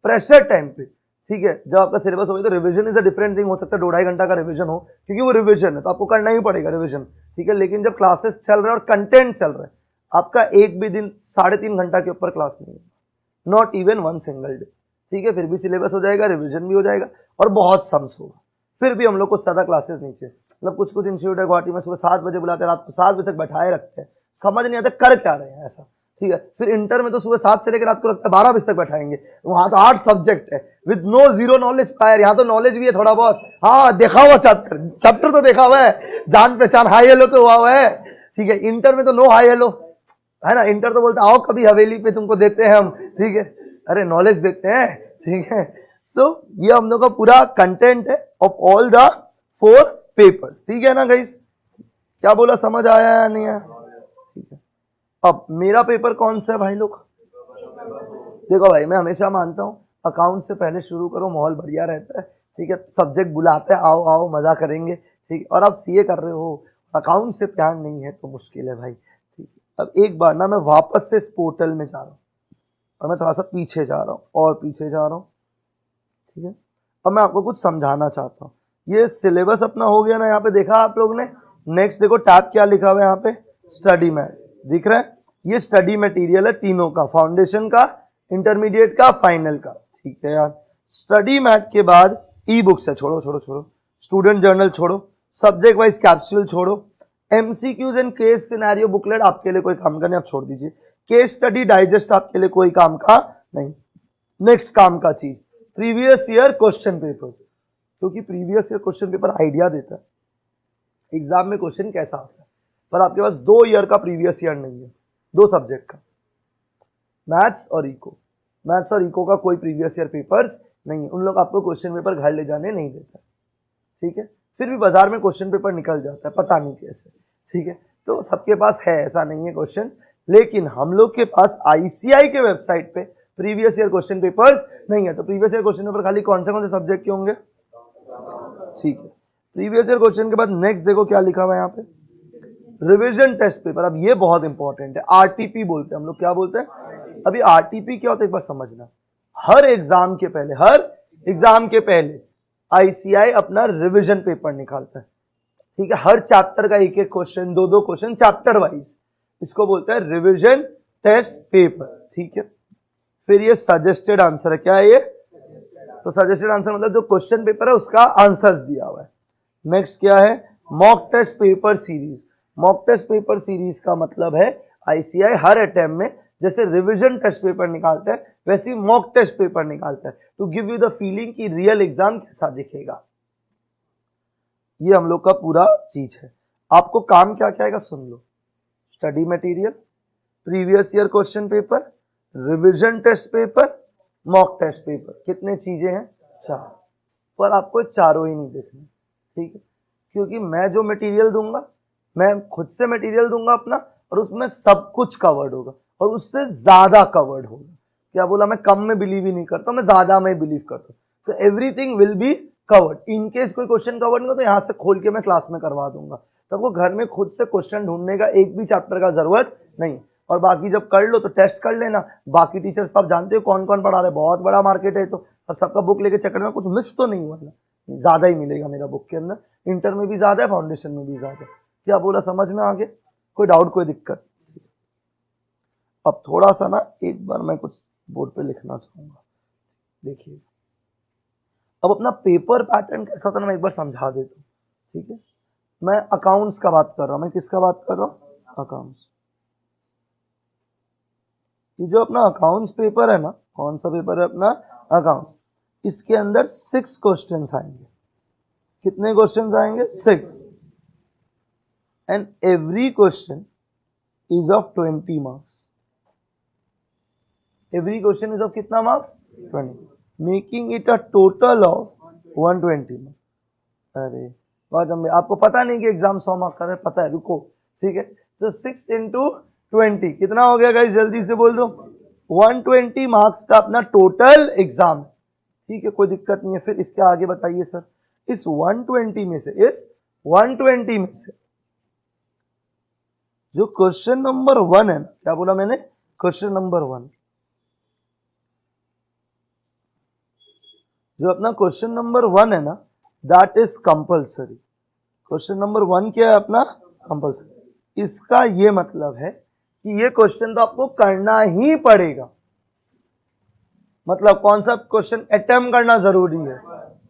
S1: प्रेशर टाइम पे, ठीक है, जब आपका सिलेबस हो गया तो revision is a different thing, हो सकता है 2-2.5 घंटा का रिवीजन हो, क्योंकि वो रिवीजन है तो आपको करना ही पड़ेगा रिवीजन, ठीक है। लेकिन जब क्लासेस चल रहे हैं और कंटेंट चल रहा है, आपका एक भी दिन 3.5 घंटा के ऊपर क्लास नहीं है, नॉट इवन 1 सिंगल डे, ठीक है। फिर भी सिलेबस हो जाएगा, रिवीजन भी हो जाएगा और बहुत सम्स होगा, फिर भी हम लोग को ज्यादा क्लासेस नहीं चाहिए। मतलब कुछ इंस्टीट्यूट है गुवाहाटी में, सुबह 7 बजे बुलाते हैं, रात को 7 बजे तक बैठाए रखते हैं, समझ नहीं आता कर क्या रहे हैं ऐसा, ठीक है। फिर इंटर में तो सुबह 7 से लेकर रात को लगता है 12 बजे तक बैठाएंगे, वहां तो 8 सब्जेक्ट है with no zero knowledge prior, यहाँ तो नॉलेज भी है थोड़ा बहुत, हाँ देखा हुआ चैप्टर तो देखा हुआ है, जान पहचान हाई हेलो तो हुआ हुआ है, ठीक है। इंटर में तो नो हाई हेलो है ना, इंटर तो बोलते आओ कभी हवेली पे तुमको देते हैं हम, ठीक है, अरे नॉलेज देते हैं, ठीक है। सो ये हम लोग का पूरा कंटेंट है ऑफ ऑल द 4 पेपर्स, ठीक है ना गाइस। क्या बोला, समझ आया या नहीं आया, ठीक है। अब मेरा पेपर कौन सा है भाई लोग, देखो भाई मैं हमेशा मानता हूं अकाउंट से पहले शुरू करो, माहौल बढ़िया रहता है, ठीक है। सब्जेक्ट बुलाते हैं, आओ आओ मजा करेंगे, ठीक है। और आप सीए कर रहे हो, अकाउंट से प्यार नहीं है तो मुश्किल है भाई, ठीक है। अब एक बार ना मैं वापस से इस पोर्टल में जा रहा हूँ और मैं थोड़ा सा पीछे जा रहा हूँ और पीछे जा रहा हूँ, ठीक है। अब मैं आपको कुछ समझाना चाहता हूँ, ये सिलेबस अपना हो गया ना, यहाँ पे देखा आप लोग ने। नेक्स्ट देखो टैब क्या लिखा हुआ है यहाँ पे, स्टडी मैट दिख रहा है, ये स्टडी मटेरियल है तीनों का, फाउंडेशन का, इंटरमीडिएट का, फाइनल का, ठीक है यार। स्टडी मैट के बाद ई बुक्स है, छोड़ो छोड़ो छोड़ो, स्टूडेंट जर्नल छोड़ो, सब्जेक्ट वाइज कैप्सूल छोड़ो, MCQs and case scenario booklet आपके लिए कोई काम का नहीं, आप छोड़ दीजिए। केस स्टडी डाइजेस्ट आपके लिए कोई काम का नहीं। नेक्स्ट काम का चीज प्रीवियस ईयर क्वेश्चन पेपर, क्योंकि previous year question paper idea देता है एग्जाम में क्वेश्चन कैसा आता है, पर आपके पास 2 ईयर का प्रीवियस ईयर नहीं है, 2 सब्जेक्ट का, मैथ्स और इको। मैथ्स और इको का कोई प्रीवियस ईयर पेपर्स नहीं है, उन लोग आपको क्वेश्चन पेपर घर ले जाने नहीं देता, ठीक है। फिर भी बाजार में क्वेश्चन पेपर निकल जाता है, पता नहीं कैसे, ठीक है। तो सबके पास है, ऐसा नहीं है क्वेश्चन, लेकिन हम लोग के पास आईसीआई के वेबसाइट पे प्रीवियस ईयर क्वेश्चन पेपर्स नहीं है। तो प्रीवियस ईयर क्वेश्चन पेपर खाली कौन से सब्जेक्ट के होंगे, ठीक है। प्रीवियस ईयर क्वेश्चन के बाद नेक्स्ट देखो क्या लिखा हुआ है यहाँ पे, रिवीजन टेस्ट पेपर। अब ये बहुत इंपॉर्टेंट है, आरटीपी बोलते हैं हम लोग, क्या बोलते हैं। अभी आरटीपी क्या होता है एक बार समझना। हर एग्जाम के पहले आईसीआई अपना रिवीजन पेपर निकालता है, ठीक है। हर चैप्टर का एक एक क्वेश्चन, 2-2 क्वेश्चन चैप्टर वाइज, इसको बोलते हैं रिवीजन टेस्ट पेपर, ठीक है। फिर ये सजेस्टेड आंसर है, क्या है ये, तो सजेस्टेड आंसर मतलब जो क्वेश्चन पेपर है उसका आंसर्स दिया हुआ है। नेक्स्ट क्या है, mock test paper series. Mock test paper series का मतलब है आईसीआई हर अटेम्प्ट में जैसे रिवीजन टेस्ट पेपर निकालता है वैसे मॉक टेस्ट पेपर निकालता है, to give you the feeling कि रियल एग्जाम कैसा दिखेगा। ये हम लोग का पूरा चीज है। आपको काम क्या क्या आएगा सुन लो, study material, previous year question paper, revision test paper, mock test paper. कितने चीजें हैं, 4, पर आपको चारों ही नहीं देखने, ठीक है। क्योंकि मैं जो मटेरियल दूंगा, मैं खुद से मटेरियल दूंगा अपना, और उसमें सब कुछ कवर्ड होगा और उससे ज्यादा कवर्ड होगा। क्या बोला, मैं कम में बिलीव ही नहीं करता, मैं ज्यादा में बिलीव करता हूँ। तो everything will be covered. In case कोई क्वेश्चन कवर्ड नहीं हो तो यहाँ से खोल के मैं क्लास में करवा दूंगा, तो वो घर में खुद से क्वेश्चन ढूंढने का एक भी चैप्टर का जरूरत नहीं। और बाकी जब कर लो तो टेस्ट कर लेना। बाकी टीचर्स तो आप जानते हो कौन कौन पढ़ा रहे, बहुत बड़ा मार्केट है, तो अब सबका बुक लेके चक्कर में कुछ मिस तो नहीं हुआ ना, ज्यादा ही मिलेगा मेरा बुक के अंदर, इंटर में भी ज्यादा है, फाउंडेशन में भी ज्यादा है। क्या बोला, समझ में आ गया, कोई डाउट कोई दिक्कत। अब थोड़ा सा ना एक बार मैं कुछ बोर्ड पे लिखना चाहूंगा, देखिए। अब अपना पेपर पैटर्न कैसा था ना मैं एक बार समझा देता हूँ, ठीक है। मैं अकाउंट्स का बात कर रहा हूं, मैं किसका बात कर रहा हूं, अकाउंट्स। ये जो अपना अकाउंट्स पेपर है ना, कौन सा पेपर है अपना, अकाउंट्स, इसके अंदर 6 क्वेश्चंस आएंगे। कितने क्वेश्चंस आएंगे, 6, and every question is of 20 marks. Every question is of कितना marks, 20, making it a total of 120 marks. अरे बहुत, आपको पता नहीं कि एग्जाम 100 मार्क्स का है, पता है, रुको, ठीक है। तो 6 इंटू 20 कितना हो गया गाइस, जल्दी से बोल दो, 120 मार्क्स का अपना टोटल एग्जाम, ठीक है, कोई दिक्कत नहीं है। फिर इसके आगे बताइए सर, इस 120 में से, जो क्वेश्चन नंबर 1 है, क्या बोला मैंने, क्वेश्चन नंबर 1, जो अपना क्वेश्चन नंबर 1 है ना, that is compulsory. Question number 1 क्या है अपना, कंपल्सरी। इसका ये मतलब है कि ये क्वेश्चन तो आपको करना ही पड़ेगा। मतलब कौन सा क्वेश्चन अटेम्प्ट करना जरूरी है,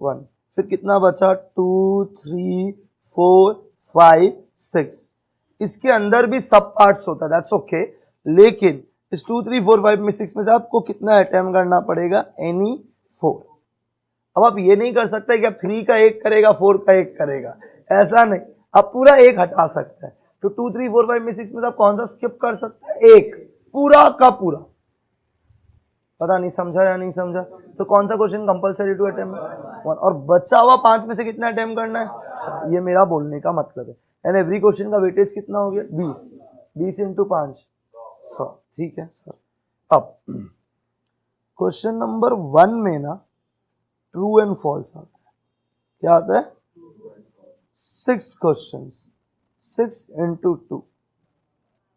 S1: 1। फिर कितना बचा, 2, 3, 4, 5, 6। इसके अंदर भी सब पार्ट्स होता है, दैट्स ओके, लेकिन इस 2, 3, 4, 5 में 6 में से आपको कितना अटेम्प्ट करना पड़ेगा, एनी 4। अब आप ये नहीं कर सकते कि आप 3 का 1 करेगा, 4 का 1 करेगा, ऐसा नहीं, आप पूरा 1 हटा सकते हैं। तो 2, 3, 4, 5 में 6 में आप कौन सा स्किप कर सकते हैं, 1, पूरा का पूरा। पता नहीं समझा या नहीं समझा, तो कौन सा क्वेश्चन कंपलसरी टू अटेम्प्ट, 1, और बचा हुआ 5 में से कितना अटेम्प्ट करना है, ये मेरा बोलने का मतलब है। एंड एवरी क्वेश्चन का वेटेज कितना हो गया, 20 इंटू 5, 100, ठीक है सर। अब क्वेश्चन नंबर 1 में ना ट्रू एंड फॉल्स आता है, क्या आता है, 6 क्वेश्चंस, 6 इंटू 2,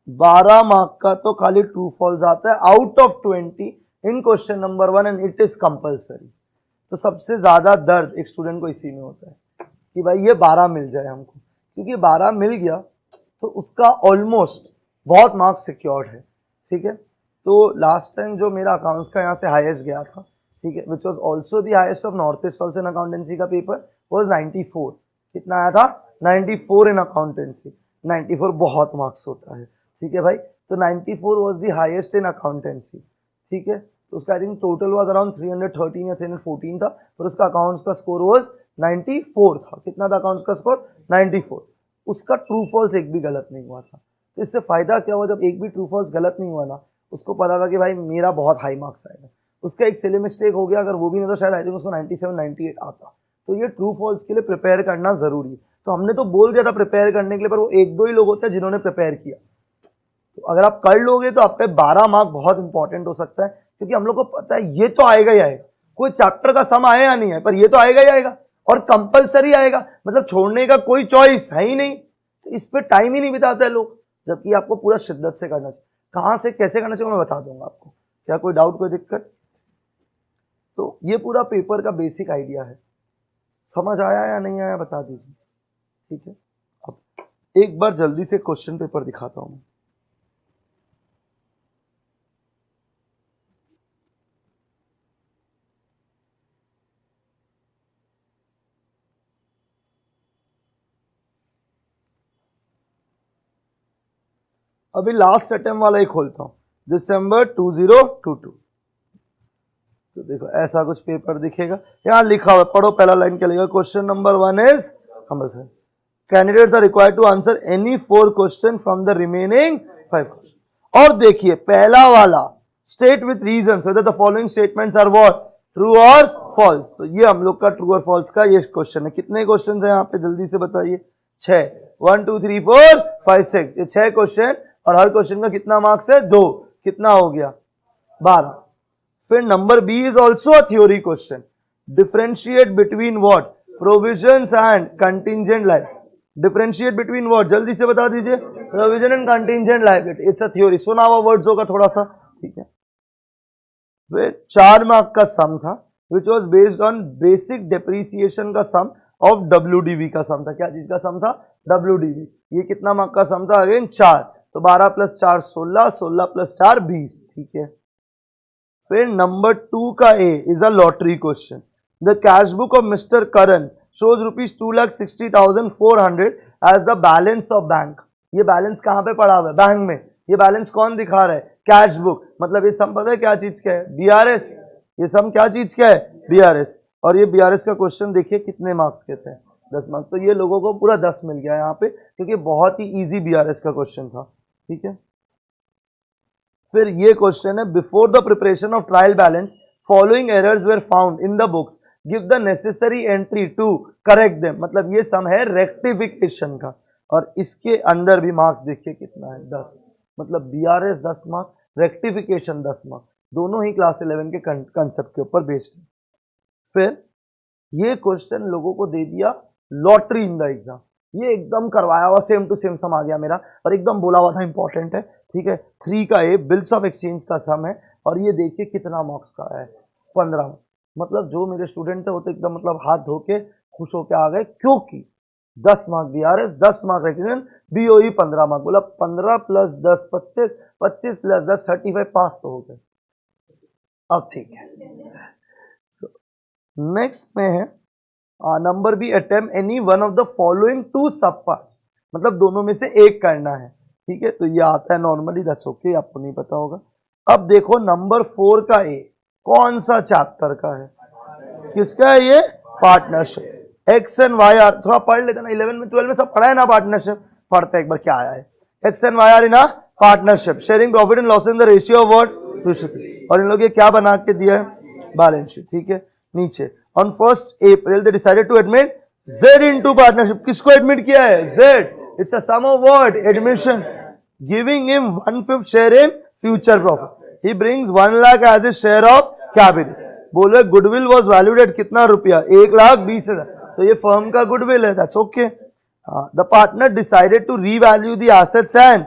S1: 12 मार्क का तो खाली ट्रू फॉल्स आता है out of 20 in question number 1, and it is compulsory. तो सबसे ज्यादा दर्द एक स्टूडेंट को इसी में होता है कि भाई ये 12 मिल जाए हमको, क्योंकि 12 मिल गया तो उसका ऑलमोस्ट बहुत मार्क्स सिक्योर्ड है, ठीक है। तो लास्ट टाइम जो मेरा अकाउंट्स का यहाँ से हाईएस्ट गया था, ठीक है, which was also the highest of north east also in accountancy का पेपर, वॉज 94। कितना आया था, 94 इन अकाउंटेंसी। 94 बहुत मार्क्स होता है, ठीक है भाई। तो 94 was the highest in accountancy, ठीक है। तो उसका I think total was around 313 या 314 था, पर उसका अकाउंट्स का स्कोर वाज 94 था। कितना था अकाउंट्स का स्कोर, 94। उसका ट्रू फॉल्स एक भी गलत नहीं हुआ था। तो इससे फायदा क्या हुआ, जब एक भी ट्रू फॉल्स गलत नहीं हुआ ना, उसको पता था कि भाई मेरा बहुत हाई मार्क्स आएगा। उसका एक सिली मिस्टेक हो गया, अगर वो भी नहीं तो शायद आई थिंक उसको 97 98 आता। तो ये ट्रू फॉल्स के लिए प्रिपेयर करना जरूरी है। तो हमने तो बोल दिया था प्रिपेयर करने के लिए, पर वो एक दो ही लोग होते हैं जिन्होंने प्रिपेयर किया। तो अगर आप कर लोगे तो आपके 12 मार्क बहुत इंपॉर्टेंट हो सकता है, क्योंकि हम लोग को पता है ये तो आएगा ही आएगा, कोई चैप्टर का सम आए या नहीं है, पर ये तो आएगा ही आएगा और कंपलसरी आएगा, मतलब छोड़ने का कोई चॉइस है ही नहीं। तो इस पे टाइम ही नहीं बिताते लोग, जबकि आपको पूरा शिद्दत से करना चाहिए। कहां से कैसे करना चाहिए मैं बता दूंगा आपको। क्या कोई डाउट, कोई दिक्कत? तो ये पूरा पेपर का बेसिक आइडिया है। समझ आया या नहीं आया बता दीजिए, ठीक है। अब एक बार जल्दी से क्वेश्चन पेपर दिखाता हूं मैं। अभी लास्ट अटेम्प्ट वाला ही खोलता हूं, दिसंबर 2022। तो देखो ऐसा कुछ पेपर दिखेगा, यहां लिखा हुआ, पढ़ो पहला लाइन क्या लिखा। Question number 1 is compulsory, candidates are required to answer any 4 question from the remaining 5 question. और देखिए पहला वाला, state with reasons whether the following statements are what, true और फॉल्स। तो ये हम लोग का ट्रू और फॉल्स का ये क्वेश्चन है। कितने क्वेश्चन है यहाँ पे जल्दी से बताइए? 6, 1 2 3 4 5 6, ये 6 क्वेश्चन, और हर क्वेश्चन का कितना मार्क्स है? 2, कितना हो गया? 12। फिर number B is also a theory question, differentiate between what, provisions and contingent liability. Differentiate between what, जल्दी से बता दीजिए? Provision and contingent liability. It's a theory, सुना हुआ वर्ड्स होगा थोड़ा सा, ठीक है। फिर 4 मार्क का सम था, which was based on basic depreciation का सम ऑफ WDV का सम था। क्या चीज का सम था? WDV। ये कितना मार्क का सम था? अगेन 4, तो 12 + 4 16, 16 + 4 20, ठीक है। फिर नंबर 2 का A is a lottery question, the cash book of mister Karan shows ₹2,60,400 as the balance of bank. ये बैलेंस कहां पे पड़ा हुआ है? बैंक में। ये बैलेंस कौन दिखा रहा है? Cash book. मतलब ये सम पता है क्या चीज का है? BRS। ये सम क्या चीज का है? BRS। और ये BRS का क्वेश्चन देखिए कितने मार्क्स के थे? 10 मार्क्स। तो ये लोगों को पूरा 10 मिल गया यहाँ पे, क्योंकि बहुत ही इजी BRS का क्वेश्चन था, ठीक है। फिर ये क्वेश्चन है, before the preparation of trial balance following errors were found in the books, give the necessary entry to correct them. मतलब ये सम है रेक्टिफिकेशन का, और इसके अंदर भी मार्क्स देखिए कितना है? 10। मतलब BRS 10 मार्क, रेक्टिफिकेशन 10 मार्क, दोनों ही क्लास 11 के कंसेप्ट के ऊपर बेस्ड है। फिर ये क्वेश्चन लोगों को दे दिया लॉटरी इन द एग्जाम, ये एकदम करवाया हुआ सेम टू सेम सम आ गया मेरा, और एकदम बोला हुआ था इंपॉर्टेंट है, ठीक है। 3 का ए बिल्स ऑफ एक्सचेंज का सम है, और ये देखिए कितना मार्क्स का है? 15। मतलब जो मेरे स्टूडेंट थे वो तो एकदम मतलब हाथ धो के खुश होके आ गए, क्योंकि 10 mark BRS, 10 mark rectification, BOE 15 mark. बोला 15 + 10 25, 25 + 10 35, पास तो हो गए। अब ठीक है, नेक्स्ट में है number B, attempt any one of the following 2 sub parts. मतलब दोनों में से एक करना है, ठीक है। तो ये आता है नॉर्मली, दैट्स ओके, आपको नहीं पता होगा। अब देखो नंबर 4 का ए कौन सा चैप्टर का है? किसका है ये? Partnership. X and Y are, थोड़ा पढ़ लेते ना, 11 में 12 में सब पढ़ा है ना पार्टनरशिप, पढ़ते एक बार क्या आया है। X and Y are in a partnership, sharing profit and loss in the ratio of what, और इन लोग ये क्या बना के दिया है? बैलेंस शीट, ठीक है। नीचे on 1st April they decided to admit Z into partnership। किसको एडमिट किया है? Z। It's a sum of what? Admission, giving him 1/5 share in future profit. He brings 1 lakh as a share of capital. बोले goodwill was valued at कितना रुपया? 1,20,000। तो ये firm का goodwill है, that's okay. The partner decided to revalue the assets and,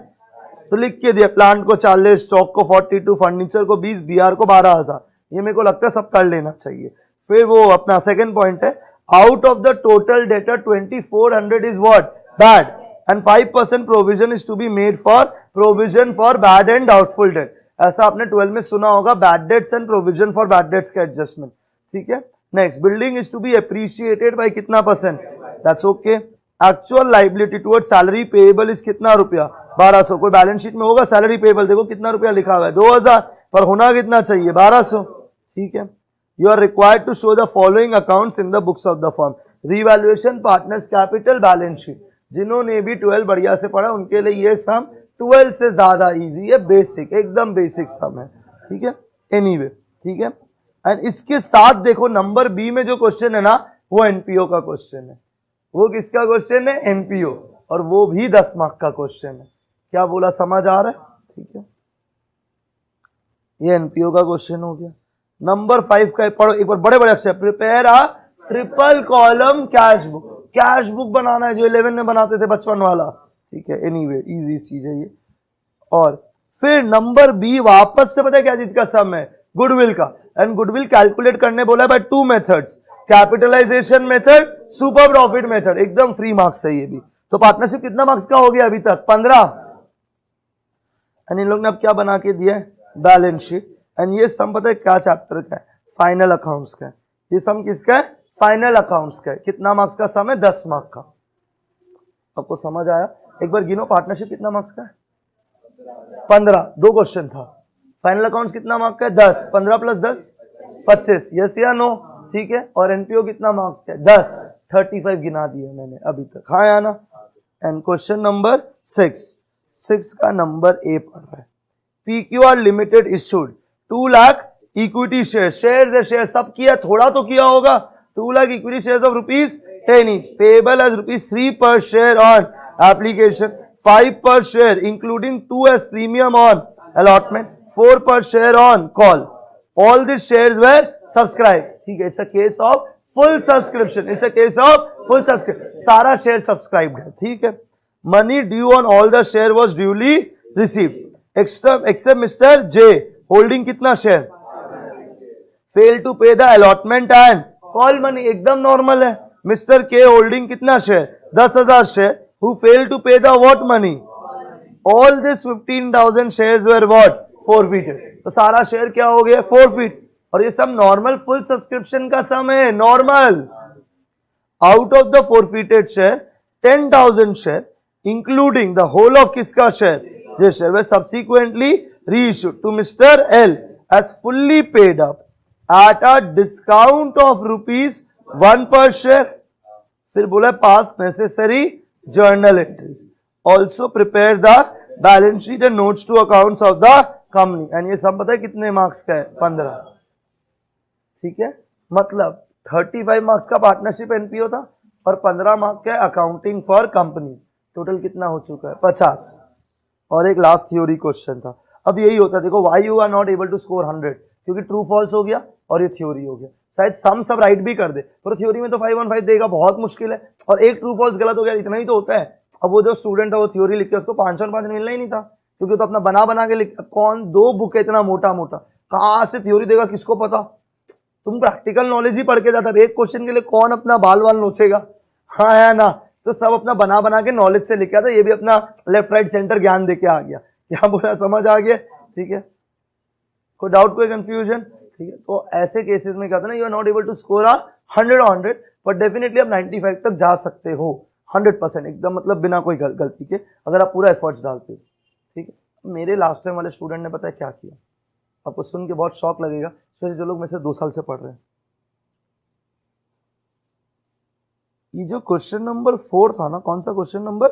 S1: तो लिख के दिया प्लांट को 40, स्टॉक को 42, फर्नीचर को 20, BR को 12,000। ये मेरे को लगता है सब कर लेना चाहिए। फिर वो अपना सेकंड पॉइंट है, out of the total debtor 2400 is what? Bad, and 5% provision is to be made for provision for bad and doubtful debt. ऐसा आपने 12 में सुना होगा, bad debts and provision for bad debts का एडजस्टमेंट, ठीक है। Next, building is to be appreciated by कितना %? That's okay. Actual liability toward salary payable is कितना रुपया? 1200। कोई बैलेंस शीट में होगा सैलरी पेएबल? देखो कितना रुपया लिखा हुआ है, 2000, पर होना कितना चाहिए? 1200, ठीक है। You are required to show the following accounts in the books of the firm: revaluation, partners capital, balance sheet। जिन्होंने भी 12 बढ़िया से पढ़ा उनके लिए ये सम 12 से ज्यादा इजी है, बेसिक, एकदम बेसिक सम है, ठीक है। एनीवे, ठीक है। एंड इसके साथ देखो नंबर बी में जो क्वेश्चन है ना वो एनपीओ का क्वेश्चन है। वो किसका क्वेश्चन है? एनपीओ, और वो भी 10 मार्क का क्वेश्चन है। क्या बोला, समझ आ रहा है? ठीक है, ये एनपीओ का क्वेश्चन हो गया। नंबर 5 का पढ़ो एक बार, बड़े बड़े अक्षर, prepare a triple column cash book. Cash book बनाना है जो 11 में बनाते थे बचपन वाला, ठीक है। एनीवे इजी चीज है ये। और फिर नंबर बी वापस से पता है क्या चीज का सम है? गुडविल का। एंड गुडविल कैलकुलेट करने बोला है by 2 methods, capitalisation method, super profit method. एकदम फ्री मार्क्स है ये भी। तो पार्टनरशिप कितना मार्क्स का हो गया अभी तक? 15। एंड इन लोग ने अब क्या बना के दिया है? Balance sheet. एंड ये सम पता है क्या चैप्टर का है? फाइनल अकाउंट्स का है। ये सम किसका है? फाइनल अकाउंट्स का है। कितना मार्क्स का सम है? 10 मार्क्स का। आपको समझ आया? एक बार गिनो, पार्टनरशिप कितना मार्क्स का है? 15। 2 क्वेश्चन था। फाइनल अकाउंट्स कितना मार्क्स का है? 10। 15 + 10 25। यस या नो? ठीक है। और एनपीओ कितना मार्क्स का है? 10। 35 गिना दिए मैंने अभी तक, हाँ या ना? एंड क्वेश्चन नंबर 6 का नंबर ए पढ़ रहा है। PQR limited issued 2 lakh equity share. Share है, शेयर सब किया, थोड़ा तो किया होगा। 2 lakh equity share of ₹10 each, payable as ₹3 per share on application, 5 per share including 2 as premium on allotment, 4 per share on call. All these shares were subscribed. ठीक है, it's a case of full subscription. It's a case of full subscription. सारा share subscribed है, ठीक है। Money due on all the share was duly received. Except Mr. J holding कितना share? Fail to pay the allotment and call money, एकदम normal है। Mr. K holding कितना share? 10,000 share, who failed to pay the what money? All this 15,000 shares were what? Forfeited. तो सारा share क्या हो गया? forfeit. और ये सब नॉर्मल फुल सब्सक्रिप्शन का सम है, normal. Out of the forfeited share 10,000 share including the whole of किसका share? this share were subsequently reissued to Mr. L as fully paid up at a discount of ₹1 per share. फिर बोला past necessary journal entries. Also prepare the balance sheet and notes to accounts of the company. and ये सब पता है कितने marks का है? 15। ठीक है, मतलब 35 मार्क्स का पार्टनरशिप एनपीओ था और 15 मार्क्स का अकाउंटिंग फॉर कंपनी। टोटल कितना हो चुका है? 50। और एक लास्ट थ्योरी क्वेश्चन था। अब यही होता है, देखो why you are not able to score 100, क्योंकि ट्रू फॉल्स हो गया और ये थ्योरी हो गया। शायद सम सब राइट भी कर दे, पर थ्योरी में तो 5 on 5 देगा, बहुत मुश्किल है। और एक ट्रू फॉल्स गलत हो गया, इतना ही तो होता है। अब वो जो स्टूडेंट है वो थ्योरी लिख के उसको 5 on 5 मिलना ही नहीं था, क्योंकि तो अपना बना बना के लिख, कौन 2 बुक है इतना मोटा मोटा, कहाँ से थ्योरी देगा किसको पता। तुम प्रैक्टिकल नॉलेज ही पढ़ के जाता, एक क्वेश्चन के लिए कौन अपना बाल वाल नोचेगा, हाँ है ना? तो सब अपना बना बना के नॉलेज से लिखा था। ये भी अपना लेफ्ट राइट सेंटर ज्ञान देके आ गया। क्या बोला, समझ आ गया? ठीक है, कोई डाउट, कोई कंफ्यूजन? ठीक है, तो ऐसे केसेस में क्या होता है ना, you are not able to score 100 on 100, but definitely आप 95 तक जा सकते हो 100%, एकदम मतलब बिना कोई गलती के, अगर आप पूरा एफर्ट्स डालते हो। ठीक है, मेरे लास्ट टाइम वाले स्टूडेंट ने पता है क्या किया, आपको सुन के बहुत शॉक लगेगा, स्पेशली जो लोग मेरे से 2 साल से पढ़ रहे हैं। ये जो क्वेश्चन नंबर 4 था ना, कौन सा क्वेश्चन नंबर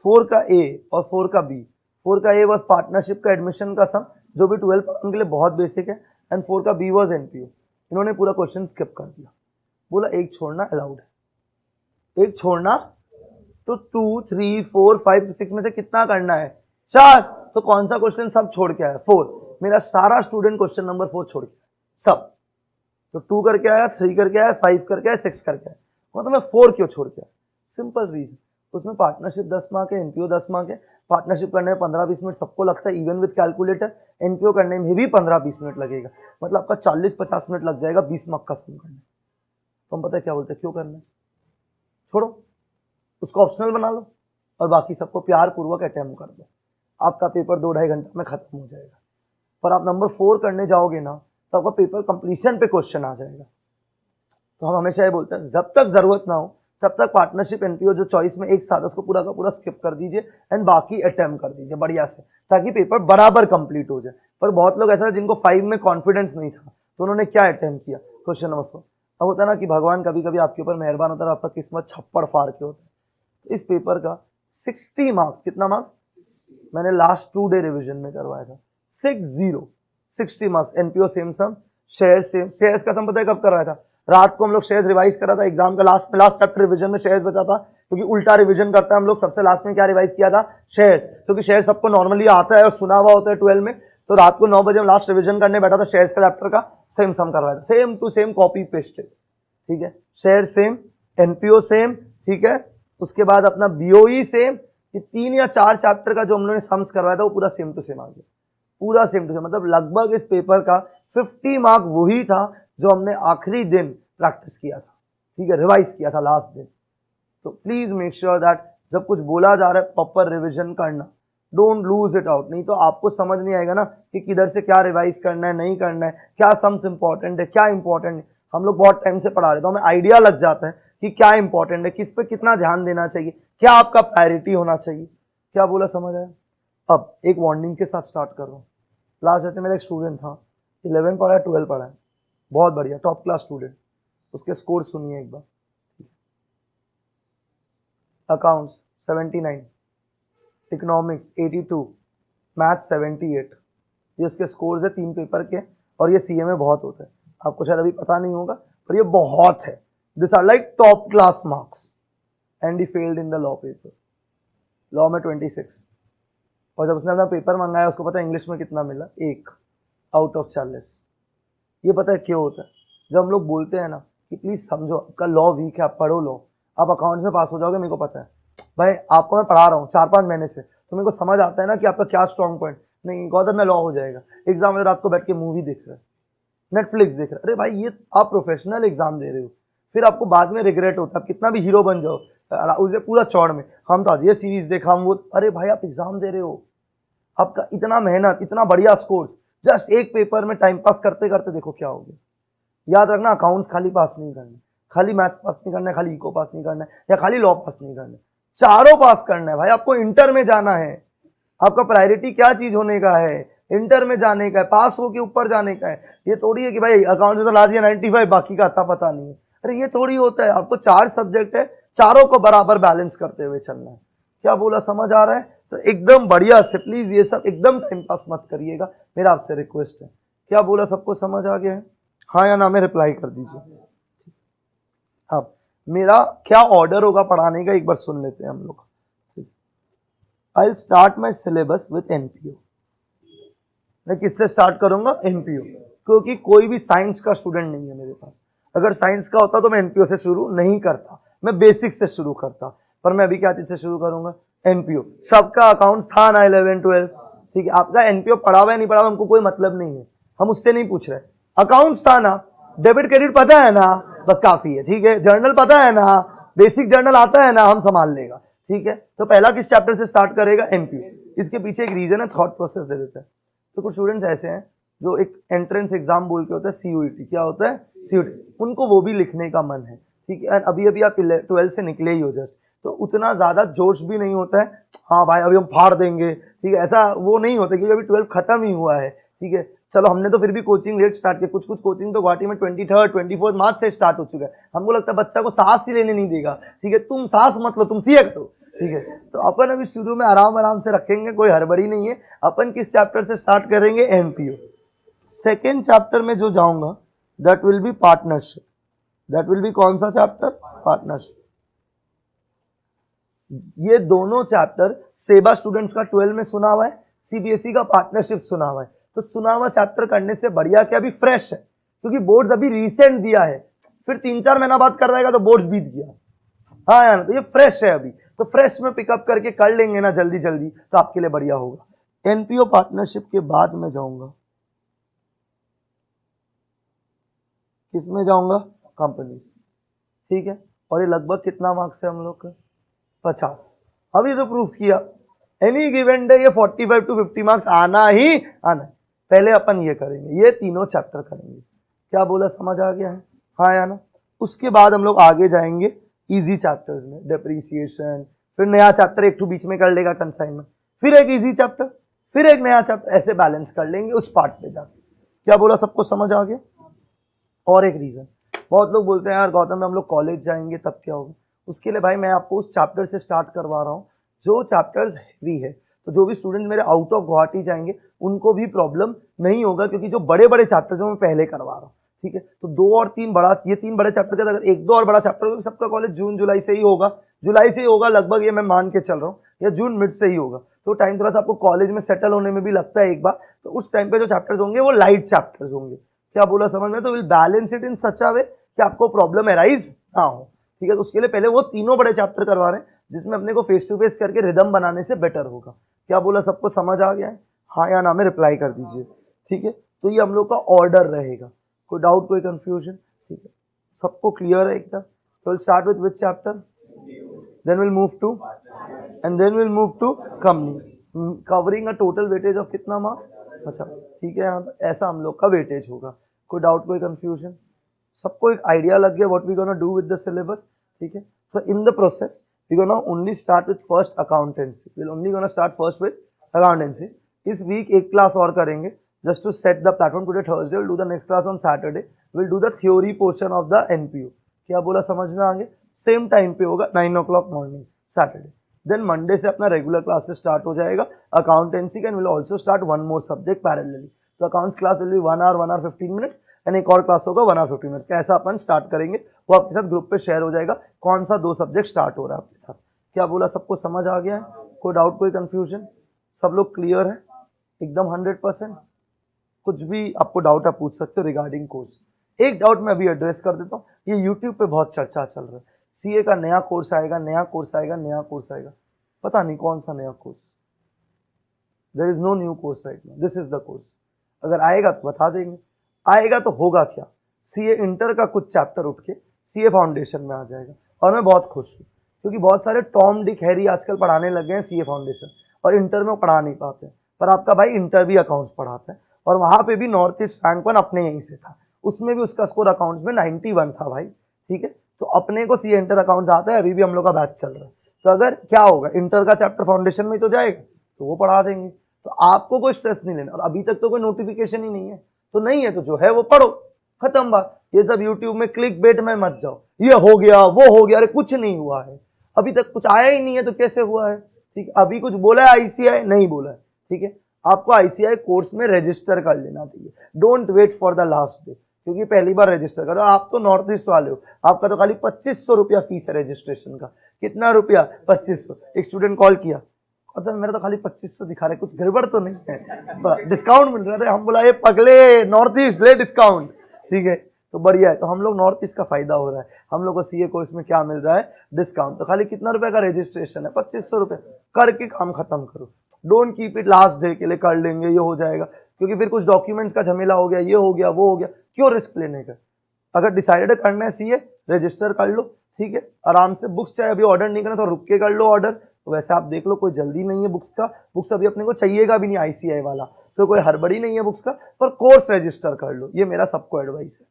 S1: 4 का ए और 4 का बी। 4 का ए वाज पार्टनरशिप का एडमिशन का सम, जो भी 12 के लिए बहुत बेसिक है, एंड 4 का बी वाज एनपीओ। इन्होंने पूरा क्वेश्चन स्किप कर दिया, बोला एक छोड़ना अलाउड है। एक छोड़ना तो 2, 3, 4, 5, 6 में से कितना करना है? 4। तो कौन सा क्वेश्चन सब छोड़ के आया? 4। मेरा सारा स्टूडेंट क्वेश्चन नंबर 4 छोड़ के सब, तो 2 करके आया, 3 करके आया, 5 करके आया, 6 करके आया। तो मैं 4 क्यों छोड़ के आया? सिंपल रीजन, उसमें पार्टनरशिप 10 मार्क है, एनपीओ 10 मार्क है। पार्टनरशिप करने में 15-20 मिनट सबको लगता है, इवन विद कैलकुलेटर। एनपीओ करने में भी 15-20 मिनट लगेगा, मतलब आपका 40-50 मिनट लग जाएगा 20 मार्क का सम करने। तो हम पता है क्या बोलते हैं, क्यों करना है, छोड़ो, उसको ऑप्शनल बना लो और बाकी सबको प्यार पूर्वक अटेम्प्ट कर दो। आपका पेपर 2-2.5 घंटे में खत्म हो जाएगा। पर आप नंबर 4 करने जाओगे ना, तो आपका पेपर कंप्लीशन पे क्वेश्चन आ जाएगा। तो हम हमेशा ये बोलते हैं, जब तक जरूरत ना हो तब तक पार्टनरशिप एनपीओ जो चॉइस में एक साथ, उसको पूरा का पूरा स्किप कर दीजिए एंड बाकी अटेम्प्ट कर दीजिए बढ़िया से, ताकि पेपर बराबर कंप्लीट हो जाए। पर बहुत लोग ऐसा है जिनको 5 में कॉन्फिडेंस नहीं था, तो उन्होंने क्या अटेम्प्ट किया? Question number 4। अब होता है ना कि भगवान कभी कभी आपके ऊपर मेहरबान होता है, आपका किस्मत छप्पड़ फाड़ के होता है। इस पेपर का 60 मार्क्स, कितना मार्क्स मैंने लास्ट 2 डे रिवीजन में करवाया था, 60 मार्क्स। एनपीओ सेम सम, शेयर्स का सम पता है कब करवाया था? रात को हम लोग शेयर्स रिवाइज करा था, एग्जाम का लास्ट चैप्टर रिवीजन में शेयर्स बचा था, क्योंकि उल्टा रिवीजन करता है हम लोग। सबसे लास्ट में क्या रिवाइज किया था? शेयर्स, क्योंकि शेयर सबको नॉर्मली आता है और सुना हुआ होता है 12 में। तो रात को 9 बजे हम लास्ट रिवीजन करने बैठा था, शेयर्स का चैप्टर का सेम सम करवाया था, same to same copy pasted, ठीक है। शेयर सेम, एनपीओ सेम, ठीक है। उसके बाद अपना बीओई सेम। ये 3 या 4 चैप्टर का जो हम लोगों ने सम्स करवाया था वो पूरा सेम टू सेम आ गया, पूरा सेम टू सेम। मतलब लगभग इस पेपर का 50 मार्क वही था जो हमने आखिरी दिन प्रैक्टिस किया था, ठीक है, रिवाइज किया था लास्ट दिन। तो प्लीज मेक श्योर दैट जब कुछ बोला जा रहा है प्रॉपर रिविजन करना, डोंट लूज इट आउट, नहीं तो आपको समझ नहीं आएगा ना कि किधर से क्या रिवाइज करना है, नहीं करना है, क्या सम्स इंपॉर्टेंट है, क्या इंपॉर्टेंट है। हम लोग बहुत टाइम से पढ़ा रहे, तो हमें आइडिया लग जाता है कि क्या इंपॉर्टेंट है, किस पे कितना ध्यान देना चाहिए, क्या आपका प्रायोरिटी होना चाहिए। क्या बोला, समझ आया? अब एक वार्निंग के साथ स्टार्ट कर रहा हूँ। लास्ट जैसे मेरा एक स्टूडेंट था, 11 पढ़ा है, 12 पढ़ा है, बहुत बढ़िया, टॉप क्लास स्टूडेंट। उसके स्कोर सुनिए एक बार। अकाउंट्स 79, इकोनॉमिक्स 82, मैथ 78, ये उसके स्कोर्स है 3 पेपर के। और ये सीए में बहुत होता है, आपको शायद अभी पता नहीं होगा, पर ये बहुत है। This are like top class marks. And he failed in the law paper, law में 26। और जब उसने अपना पेपर मंगाया, उसको पता है इंग्लिश में कितना मिला? 1 आउट ऑफ 40। ये पता है क्यों होता है? जब हम लोग बोलते हैं ना कि प्लीज समझो, आपका लॉ वीक है, आप पढ़ो लॉ, आप अकाउंट्स में पास हो जाओगे, मेरे को पता है भाई, आपको मैं पढ़ा रहा हूँ 4-5 महीने से, तो मेरे को समझ आता है ना कि आपका क्या स्ट्रॉन्ग पॉइंट। नहीं गौतम में लॉ हो जाएगा, एग्जाम में रात को बैठ के मूवी देख रहे हैं, नेटफ्लिक्स देख रहे हैं। अरे भाई, ये आप प्रोफेशनल एग्जाम दे रहे हो, फिर आपको बाद में रिग्रेट होता है। आप कितना भी हीरो बन जाओ उसे पूरा चौड़ में, हम तो आज ये सीरीज देखा, हम वो। अरे भाई, आप एग्जाम दे रहे हो, आपका इतना मेहनत, इतना बढ़िया स्कोर्स, जस्ट एक पेपर में टाइम पास करते करते देखो क्या हो गया। याद रखना, अकाउंट्स खाली पास नहीं करना, खाली मैथ्स पास नहीं करना है, खाली इको पास नहीं करना है, या खाली लॉ पास नहीं करना है, चारों पास करना है भाई। आपको इंटर में जाना है, आपका प्रायोरिटी क्या चीज होने का है? इंटर में जाने का है, पास हो के ऊपर जाने का है। ये थोड़ी है कि भाई अकाउंट में तो ला दिया 95, बाकी का आता पता नहीं है। अरे ये थोड़ी होता है, आपको 4 सब्जेक्ट है, चारों को बराबर बैलेंस करते हुए चलना है। क्या बोला, समझ आ रहा है? तो एकदम बढ़िया से प्लीज ये सब एकदम टाइम पास मत करिएगा, मेरा आपसे रिक्वेस्ट है। क्या बोला, सबको समझ आ गया है? हाँ या ना में रिप्लाई कर दीजिए। अब मेरा क्या ऑर्डर होगा पढ़ाने का, एक बार सुन लेते हैं हम लोग। I will start my syllabus with NPO. मैं किससे स्टार्ट करूंगा? एनपीओ, क्योंकि कोई भी साइंस का स्टूडेंट नहीं है मेरे पास। अगर साइंस का होता तो मैं एनपीओ से शुरू नहीं करता, मैं बेसिक से शुरू करता। पर मैं अभी क्या चीज से शुरू करूंगा? एनपीओ। सबका अकाउंट्स था ना 11, 12, ठीक है। आपका एनपीओ पढ़ा हुआ है नहीं पढ़ा हुआ हमको कोई मतलब नहीं है, हम उससे नहीं पूछ रहे। अकाउंट्स था ना, डेबिट क्रेडिट पता है ना, बस काफी है, ठीक है। जर्नल पता है ना, बेसिक जर्नल आता है ना, हम संभाल लेगा, ठीक है। तो पहला किस चैप्टर से स्टार्ट करेगा? एनपीओ। इसके पीछे एक रीजन है, थॉट प्रोसेस दे देता है। तो कुछ स्टूडेंट्स ऐसे हैं जो एक एंट्रेंस एग्जाम बोल के होता है सीयूईटी, क्या होता है? सीयूईटी, उनको वो भी लिखने का मन है, ठीक है। अभी अभी आप 12 से निकले ही हो जस्ट, तो उतना ज्यादा जोश भी नहीं होता है, हाँ भाई अभी हम फाड़ देंगे, ठीक है, ऐसा वो नहीं होता, क्योंकि अभी 12 खत्म ही हुआ है, ठीक है। चलो हमने तो फिर भी कोचिंग लेट स्टार्ट किया, कुछ कुछ कोचिंग तो गुवाहाटी में 23rd 24th मार्च से स्टार्ट हो चुका है। हमको लगता है बच्चा को सांस ही लेने नहीं देगा, ठीक है। तुम सांस मत लो, तुम सीए करो, ठीक है। तो अपन अभी शुरू में आराम आराम से रखेंगे, कोई हड़बड़ी नहीं है। अपन किस चैप्टर से स्टार्ट करेंगे? एनपीओ। सेकेंड चैप्टर में जो जाऊंगा that will be partnership. That will be कौन सा चैप्टर? पार्टनरशिप। ये दोनों चैप्टर सेबा स्टूडेंट्स का 12 में सुना हुआ है, सीबीएसई का पार्टनरशिप सुना हुआ है। तो सुना हुआ चैप्टर करने से बढ़िया क्या अभी फ्रेश है, क्योंकि बोर्ड्स अभी रिसेंट दिया है, फिर 3-4 महीना बाद कर रहेगा तो बोर्ड्स बीत गया। हाँ यार, तो ये फ्रेश है अभी, तो फ्रेश में पिकअप करके कर लेंगे ना जल्दी जल्दी, तो आपके लिए बढ़िया होगा। एनपीओ पार्टनरशिप के बाद मैं जाऊंगा, किसमें जाऊंगा? कंपनी, ठीक है। और ये लगभग कितना मार्क्स है हम लोग का? 50। अभी तो प्रूफ किया एनी गिवन डे ये 45 to 50 मार्क्स आना ही आना है। पहले अपन ये करेंगे, ये तीनों चैप्टर करेंगे। क्या बोला, समझ आ गया है? हाँ या ना? उसके बाद हम लोग आगे जाएंगे इजी चैप्टर्स में, डेप्रीसिएशन, फिर नया चैप्टर एक बीच में कर लेगा कंसाइनमेंट, फिर एक इजी चैप्टर, फिर एक नया चैप्टर, ऐसे बैलेंस कर लेंगे उस पार्ट पे जाके। क्या बोला, सबको समझ आ गया? और एक रीजन, बहुत लोग बोलते हैं यार गौतम में हम लोग कॉलेज जाएंगे तब क्या होगा? उसके लिए भाई मैं आपको उस चैप्टर से स्टार्ट करवा रहा हूँ जो चैप्टर्स हैवी है। तो जो भी स्टूडेंट मेरे आउट ऑफ गुवाहाटी जाएंगे उनको भी प्रॉब्लम नहीं होगा, क्योंकि जो बड़े बड़े चैप्टर्स हैं मैं पहले करवा रहा हूँ, ठीक है। तो 2 और 3 बड़ा, ये 3 बड़े चैप्टर के अगर 1-2 और बड़ा चैप्टर होगा, सबका कॉलेज जून जुलाई से ही होगा, जुलाई से ही होगा लगभग, ये मैं मान के चल रहा हूँ, या जून मिड से ही होगा। तो टाइम थोड़ा सा आपको कॉलेज में सेटल होने में भी लगता है एक बार, तो उस टाइम पे जो चैप्टर्स होंगे वो लाइट चैप्टर्स होंगे। क्या बोला समझ में? तो विल बैलेंस इट इन सच अ वे कि आपको प्रॉब्लम एराइज ना हो, ठीक है। तो उसके लिए पहले वो तीनों बड़े चैप्टर करवा रहे हैं, जिसमें अपने को फेस टू फेस करके रिदम बनाने से बेटर होगा। क्या बोला, सबको समझ आ गया है? हाँ या ना में रिप्लाई कर दीजिए, ठीक है। तो ये हम लोग का ऑर्डर रहेगा, कोई डाउट, कोई कंफ्यूजन? ठीक है, सबको क्लियर है एकदम? तो will start with which chapter, then will move to, and then will move to companies, covering a total weightage of कितना मार्क्स? अच्छा, ठीक है, यहाँ पर ऐसा हम लोग का वेटेज होगा। कोई डाउट, कोई कंफ्यूजन? सबको एक आइडिया लग गया what we gonna do with the syllabus, ठीक है। So in the process, we're gonna only start with first accountancy. We'll only gonna start first with accountancy. इस week एक क्लास और करेंगे just to set the platform. Today Thursday, we'll do the next class on Saturday. We'll do the theory portion of the NPU. क्या बोला समझ में आगे? Same time पे होगा 9 o'clock morning Saturday. Then Monday से अपना रेगुलर क्लासेस स्टार्ट हो जाएगा अकाउंटेंसी का, and will also start one more subject parallelly. तो accounts class will be 1 hour 15 minutes, and एक और क्लास होगा 1 hour 15 minutes का। ऐसा अपन स्टार्ट करेंगे, वो आपके साथ ग्रुप पे शेयर हो जाएगा कौन सा 2 सब्जेक्ट स्टार्ट हो रहा है आपके साथ। क्या बोला, सबको समझ आ गया है? कोई डाउट, कोई कंफ्यूजन? सब लोग क्लियर है एकदम 100%? कुछ भी आपको डाउट आप पूछ सकते हो रिगार्डिंग कोर्स। एक डाउट मैं अभी एड्रेस कर देता हूँ, ये यूट्यूब पे बहुत चर्चा चल रहा है, सीए का नया कोर्स आएगा, नया कोर्स आएगा, नया कोर्स आएगा। पता नहीं कौन सा नया course, there is no new course right now, this is the course. अगर आएगा तो बता देंगे, आएगा तो होगा क्या, सीए इंटर का कुछ चैप्टर उठ के सीए फाउंडेशन में आ जाएगा। और मैं बहुत खुश हूँ, क्योंकि बहुत सारे टॉम डिक हैरी आजकल पढ़ाने लगे हैं सीए फाउंडेशन, और इंटर में पढ़ा नहीं पाते हैं। पर आपका भाई इंटर भी अकाउंट्स पढ़ाता है, और वहां पे भी नॉर्थ ईस्ट रैंक 1 अपने यहीं से था, उसमें भी उसका स्कोर अकाउंट्स में 91 था भाई, ठीक है। तो अपने को सीए इंटर अकाउंट्स आता है, अभी भी हम लोग का बैच चल रहा है। तो अगर क्या होगा, इंटर का चैप्टर फाउंडेशन में तो जाएगा, तो वो पढ़ा देंगे, तो आपको कोई स्ट्रेस नहीं लेना। और अभी तक तो कोई नोटिफिकेशन ही नहीं है, तो नहीं है तो जो है वो पढ़ो, खत्म बात। ये सब यूट्यूब में क्लिक बेट में मत जाओ, ये हो गया वो हो गया, अरे कुछ नहीं हुआ है, अभी तक कुछ आया ही नहीं है, तो कैसे हुआ है, ठीक है। अभी कुछ बोला है आईसीआई, नहीं बोला है, ठीक है। आपको आईसीआई कोर्स में रजिस्टर कर लेना चाहिए, don't wait for the last day, क्योंकि पहली बार रजिस्टर करो। आप तो नॉर्थ ईस्ट वाले हो, आपका तो खाली 2500 रुपया फीस है रजिस्ट्रेशन का। कितना रुपया? 2500। एक स्टूडेंट कॉल किया, तो मेरा तो खाली 2500 दिखा रहे, कुछ गड़बड़ तो नहीं है, डिस्काउंट मिल रहा है। हम बोला ये पगले नॉर्थ ईस्ट ले डिस्काउंट, ठीक है। तो बढ़िया है, तो हम लोग नॉर्थ ईस्ट का फायदा हो रहा है, हम लोग को सीए कोर्स में क्या मिल रहा है, डिस्काउंट। तो खाली कितना रुपए का रजिस्ट्रेशन है? 2500 रुपए। करके काम खत्म करो, don't keep it last day के लिए, कर लेंगे ये हो जाएगा, क्योंकि फिर कुछ डॉक्यूमेंट्स का झमेला हो गया, ये हो गया वो हो गया, क्यों रिस्क लेने का। अगर डिसाइडेड करना है सीए, रजिस्टर कर लो, ठीक है, आराम से। बुक्स चाहे अभी ऑर्डर नहीं करना तो रुक के कर लो ऑर्डर, तो वैसे आप देख लो कोई जल्दी नहीं है बुक्स का, बुक्स अभी अपने को चाहिएगा भी नहीं आईसीआई वाला, तो कोई हड़बड़ी नहीं है बुक्स का, पर कोर्स रजिस्टर कर लो, ये मेरा सबको एडवाइस है।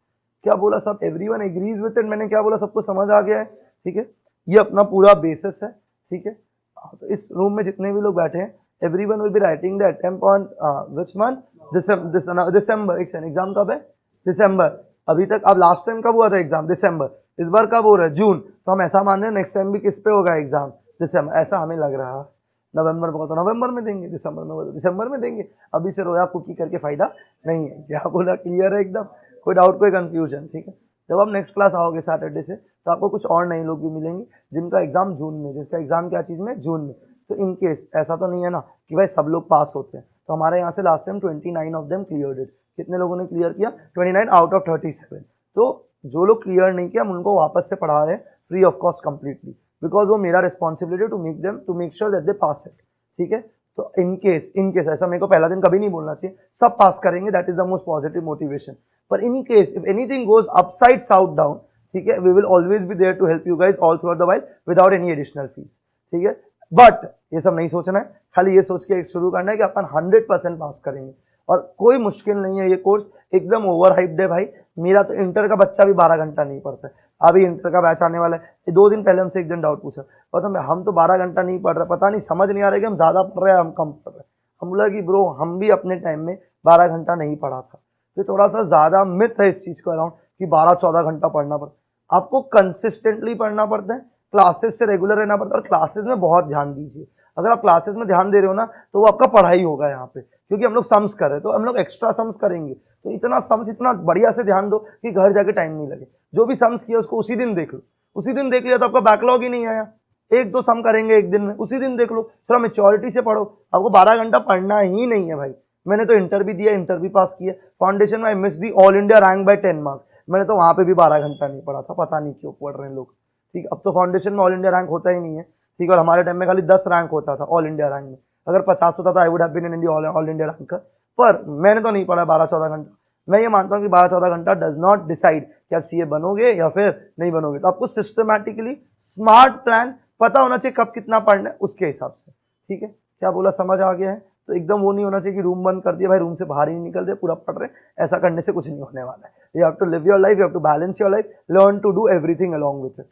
S1: क्या बोला सब? Everyone agrees with it? मैंने क्या बोला सबको समझ आ गया है, ठीक है। ये अपना पूरा बेसिस है, ठीक है। तो इस रूम में जितने भी लोग बैठे हैं, everyone will be writing the attempt on which month? December. Exam कब है? दिसंबर। अभी तक, अब लास्ट टाइम कब हुआ था एग्जाम? दिसंबर। इस बार कब हो रहा है? जून। तो हम ऐसा मान रहे हैं नेक्स्ट टाइम भी किस पे होगा एग्जाम? दिसंबर। ऐसा हमें लग रहा है नवंबर में, तो नवंबर में देंगे, दिसंबर में तो दिसंबर में देंगे। अभी से रोया कुकी करके फायदा नहीं है। क्या बोला? क्लियर है एकदम? कोई डाउट, कोई कंफ्यूजन? ठीक है। जब आप नेक्स्ट क्लास आओगे सैटरडे से, तो आपको कुछ और नए लोग भी मिलेंगे जिनका एग्जाम जून में, जिसका एग्जाम क्या चीज में? जून में। तो इन केस ऐसा तो नहीं है ना कि भाई सब लोग पास होते हैं, तो हमारे यहाँ से last time 29 of them cleared it. कितने लोगों ने क्लियर किया? 29 आउट ऑफ 37। तो जो लोग क्लियर नहीं किया, हम उनको वापस से पढ़ा रहे हैं free of cost completely, because वो मेरा responsibility to make sure that they pass it, ठीक है। तो इन केस ऐसा मेरे को पहला दिन कभी नहीं बोलना चाहिए, सब पास करेंगे, that is the most positive motivation. पर in case if anything goes upside south down, ठीक है, we will always be there to help you guys all throughout the while without any additional fees, ठीक है। But ये सब नहीं सोचना है, खाली ये सोच के शुरू करना है कि अपन 100% पास करेंगे, और कोई मुश्किल नहीं है। ये कोर्स एकदम ओवर हाइप्ड है भाई। मेरा तो इंटर का बच्चा भी 12 घंटा नहीं पढ़ता है, अभी इंटर का बैच आने वाला है। 2 दिन पहले हमसे एक दिन डाउट पूछा, पता हम तो 12 घंटा नहीं पढ़ रहे, पता नहीं समझ नहीं आ रहा है कि हम ज्यादा पढ़ रहे हैं हम कम पढ़ रहे हैं। हम बोला कि ब्रो हम भी अपने टाइम में 12 घंटा नहीं पढ़ा था, तो थोड़ा सा ज्यादा मिथ है इस चीज को अराउंड कि 12-14 घंटा पढ़ना पड़ता। आपको कंसिस्टेंटली पढ़ना पड़ता है, क्लासेस से रेगुलर रहना पड़ता है और क्लासेस में बहुत ध्यान दीजिए। अगर आप क्लासेस में ध्यान दे रहे हो ना तो वो आपका पढ़ाई होगा यहाँ पे, क्योंकि हम लोग सम्स कर रहे हैं तो हम लोग एक्स्ट्रा सम्स करेंगे, तो इतना सम्स इतना बढ़िया से ध्यान दो कि घर जाके टाइम नहीं लगे। जो भी सम्स किया उसको उसी दिन देख लो, उसी दिन देख लिया तो आपका बैकलॉग ही नहीं आया। एक दो सम करेंगे एक दिन में, उसी दिन देख लो, थोड़ा मेच्योरिटी से पढ़ो। आपको 12 घंटा पढ़ना ही नहीं है भाई। मैंने तो इंटर भी दिया, इंटर भी पास किया, फाउंडेशन में I miss the all India rank by 10 marks. मैंने तो वहां पे भी 12 घंटा नहीं पढ़ा था, पता नहीं क्यों पढ़ रहे हैं लोग। ठीक, अब तो फाउंडेशन में ऑल इंडिया रैंक होता ही नहीं है। ठीक, और हमारे टाइम में खाली 10 रैंक होता था ऑल इंडिया रैंक में। अगर 50 होता था I would have been in India all India rank का। पर मैंने तो नहीं पढ़ा 12-14 घंटा। मैं ये मानता हूँ कि 12-14 घंटा डज नॉट डिसाइड कि आप सीए बनोगे या फिर नहीं बनोगे। तो आपको सिस्टमैटिकली स्मार्ट प्लान पता होना चाहिए कब कितना पढ़ना है, उसके हिसाब से। ठीक है, क्या बोला समझ आ गया है? तो एकदम वो नहीं होना चाहिए कि रूम बंद कर दिया भाई, रूम से बाहर ही नहीं निकल रहे, पूरा पढ़ रहे। ऐसा करने से कुछ नहीं होने वाला है। You have to live your life, you have to balance your life, learn to do everything along with it.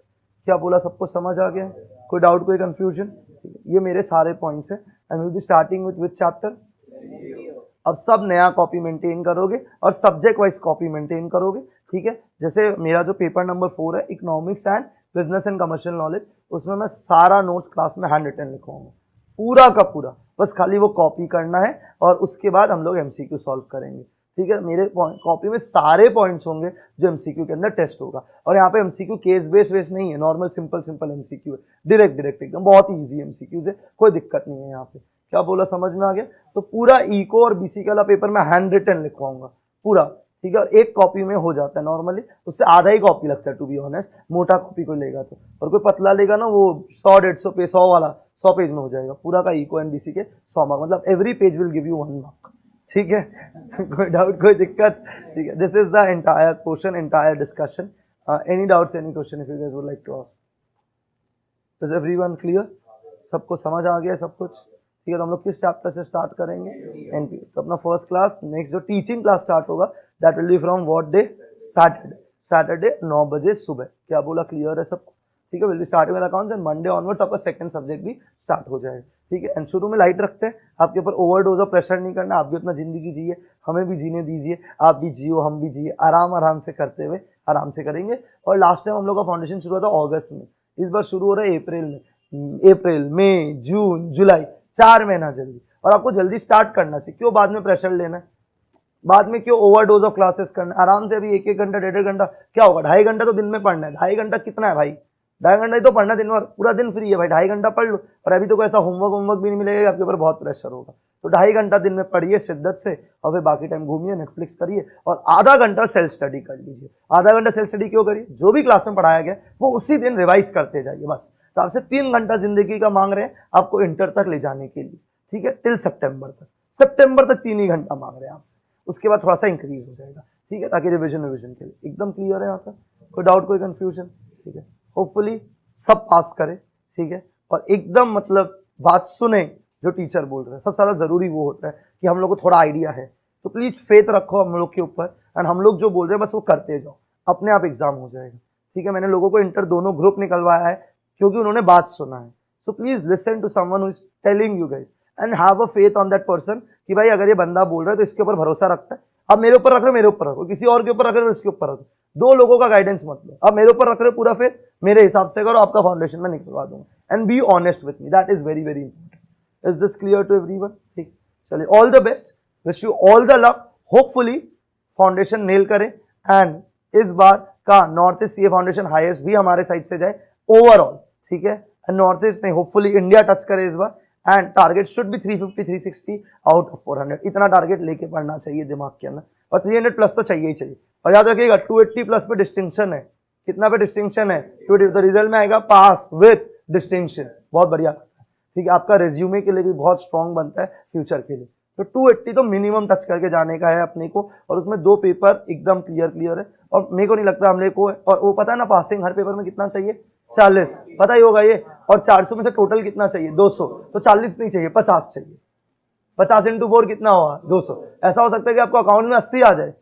S1: क्या बोला सबको समझ आ गया है? कोई डाउट, कोई कंफ्यूजन? ये मेरे सारे पॉइंट्स हैं। And will be starting with which chapter? अब सब नया कॉपी मेंटेन करोगे और सब्जेक्ट वाइज कॉपी मेंटेन करोगे। ठीक है, जैसे मेरा जो पेपर नंबर 4 है economics and business and commercial knowledge, उसमें मैं सारा नोट्स क्लास में हैंड रिटन लिखवाऊंगा, पूरा का पूरा। बस खाली वो कॉपी करना है और उसके बाद हम लोग एमसीक्यू सॉल्व करेंगे। ठीक है, मेरे कॉपी में सारे पॉइंट्स होंगे जो एमसीक्यू के अंदर टेस्ट होगा। और यहाँ पे एमसीक्यू केस बेस नहीं है, नॉर्मल सिंपल एमसीक्यू है, डायरेक्ट एकदम बहुत ईजी एमसीक्यू है, कोई दिक्कत नहीं है यहाँ पे। क्या बोला समझ में आ गया? तो पूरा इको और बीसी वाला पेपर में हैंड रिटन लिखवाऊंगा पूरा। ठीक है, और एक कॉपी में हो जाता है नॉर्मली, उससे आधा ही कॉपी लगता है टू बी ऑनेस्ट, मोटा कॉपी कोई लेगा तो। और कोई पतला लेगा ना वो 100-150 पेज, 100 वाला 100 पेज में हो जाएगा पूरा का इको एंड बीसी के 100 मार्क, मतलब every page will give you 1 mark. ठीक है, कोई डाउट, कोई दिक्कत? ठीक है, this is the entire portion, entire discussion. Any doubts, any question if you guys would like to ask? Is everyone clear? सबको समझ आ गया सब कुछ? ठीक है, तो हम लोग किस चैप्टर से स्टार्ट करेंगे? एनपी। तो अपना फर्स्ट क्लास, नेक्स्ट जो टीचिंग क्लास स्टार्ट होगा that will be from what day? Saturday 9 बजे सुबह। क्या बोला, क्लियर है सबको? ठीक है, will be starting with accounts and Monday onwards आपका सेकंड सब्जेक्ट भी स्टार्ट हो जाएगा। ठीक है, एंड शुरू में लाइट रखते हैं, आपके ऊपर ओवरडोज ऑफ प्रेशर नहीं करना, आप भी अपना जिंदगी जिए, हमें भी जीने दीजिए, आप भी जियो हम भी जिए, आराम से करते हुए आराम से करेंगे। और लास्ट टाइम हम लोग का फाउंडेशन शुरू हुआ था अगस्त में, इस बार शुरू हो रहा है अप्रैल में। अप्रैल, मई, जून, जुलाई, 4 महीना जल्दी। और आपको जल्दी स्टार्ट करना चाहिए, क्यों बाद में प्रेशर लेना है? बाद में क्यों ओवरडोज ऑफ क्लासेस करना? आराम से अभी 1-1 घंटा 1.5 घंटा क्या होगा, 2.5 घंटा तो दिन में पढ़ना है। 2.5 घंटा कितना है भाई? 2.5 घंटा ही तो पढ़ना दिन भर, पूरा दिन फ्री है भाई, 2.5 घंटा पढ़ लो। और अभी तो कोई ऐसा होमवर्क भी नहीं मिलेगा, आपके ऊपर बहुत प्रेशर होगा। तो 2.5 घंटा दिन में पढ़िए शिद्दत से, और फिर बाकी टाइम घूमिए, नेटफ्लिक्स करिए, और आधा घंटा सेल्फ स्टडी कर लीजिए। आधा घंटा सेल्फ स्टडी क्यों करिए? जो भी क्लास में पढ़ाया गया वो उसी दिन रिवाइज करते जाइए बस। तो आपसे 3 घंटा जिंदगी का मांग रहे हैं आपको इंटर तक ले जाने के लिए। ठीक है, टिल सितंबर तक 3 ही घंटा मांग रहे हैं आपसे, उसके बाद थोड़ा सा इंक्रीज हो जाएगा। ठीक है, ताकि रिविजन के लिए एकदम क्लियर है यहाँ तक? कोई डाउट, कोई कंफ्यूजन? ठीक है, होपफुली सब पास करे। ठीक है, और एकदम मतलब बात सुने जो टीचर बोल रहे हैं, सबसे ज्यादा जरूरी वो होता है कि हम लोग को थोड़ा आइडिया है। तो प्लीज फेथ रखो हम लोग के ऊपर, एंड हम लोग जो बोल रहे हैं बस वो करते जाओ, अपने आप एग्जाम हो जाएगा। ठीक है, मैंने लोगों को इंटर दोनों ग्रुप निकलवाया है क्योंकि उन्होंने बात सुना है। So please listen to someone who is telling you guys and have a faith on that person कि भाई अगर ये बंदा बोल रहा है तो इसके ऊपर भरोसा रखता है। अब मेरे ऊपर रख रहे हो, मेरे ऊपर रखो, किसी और के ऊपर रख रहे हो, इसके ऊपर रखो, 2 लोगों का गाइडेंस मत लो। अब मेरे ऊपर रख रहे हो पूरा फेथ, मेरे हिसाब से करो, आपका फाउंडेशन में निकलवा दूंगा। And be honest with me, that is very very important. Is this clear to everyone? ठीक, चलिए, all the best, wish you all the luck. Hopefully foundation nail करें एंड इस बार का north east CA foundation highest भी हमारे side से जाए ओवरऑल। ठीक है, नॉर्थ ईस्ट नहीं, होपफुली इंडिया टच करे इस बार। And target should be 350-360 out of 400। इतना टारगेट लेके पढ़ना चाहिए दिमाग के अंदर, और 300 प्लस तो चाहिए ही चाहिए। और याद रखिएगा 280 प्लस पे डिस्टिंक्शन है। कितना पे डिस्टिंक्शन है? 280। तो रिजल्ट में आएगा पास विथ डिस्टिंक्शन, बहुत बढ़िया। ठीक है, आपका रेज्यूमे के लिए भी बहुत स्ट्रॉन्ग बनता है फ्यूचर के लिए। तो 280 तो मिनिमम टच करके जाने का है अपने को, और उसमें 2 पेपर एकदम क्लियर है। और मेरे को नहीं लगता हमने को, और वो पता है ना पासिंग हर पेपर में कितना चाहिए? 40, पता ही होगा ये। और 400 में से टोटल कितना चाहिए? 200। तो 40 नहीं चाहिए, 50 चाहिए। 50 × 4 कितना हुआ? 200। ऐसा हो सकता है कि आपको अकाउंट में 80 आ जाए,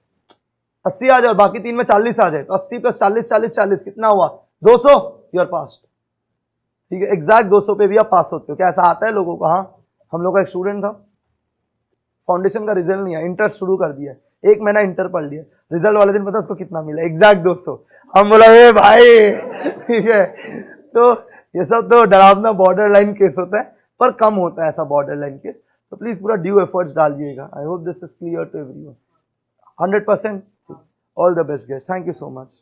S1: 80 आ जाए और बाकी 3 में 40 आ जाए, तो 80 + 40 40 कितना हुआ? 200। यू आर पास। ठीक है, एग्जैक्ट 200 पे भी आप पास होते हो। क्या ऐसा आता है लोगों को? हाँ, हम लोग का एक स्टूडेंट था, फाउंडेशन का रिजल्ट नहीं है, इंटर शुरू कर दिया, 1 महीना इंटर पढ़ लिया, रिजल्ट वाले दिन पता उसको कितना मिला? एग्जैक्ट 200। हम बोला ए भाई, ठीक है, तो ये सब तो डरावना बॉर्डर लाइन केस होता है, पर कम होता है ऐसा बॉर्डर लाइन केस। तो प्लीज पूरा ड्यू एफर्ट्स डालिएगा। I hope this is clear to everyone. 100%। All the best guys, thank you so much.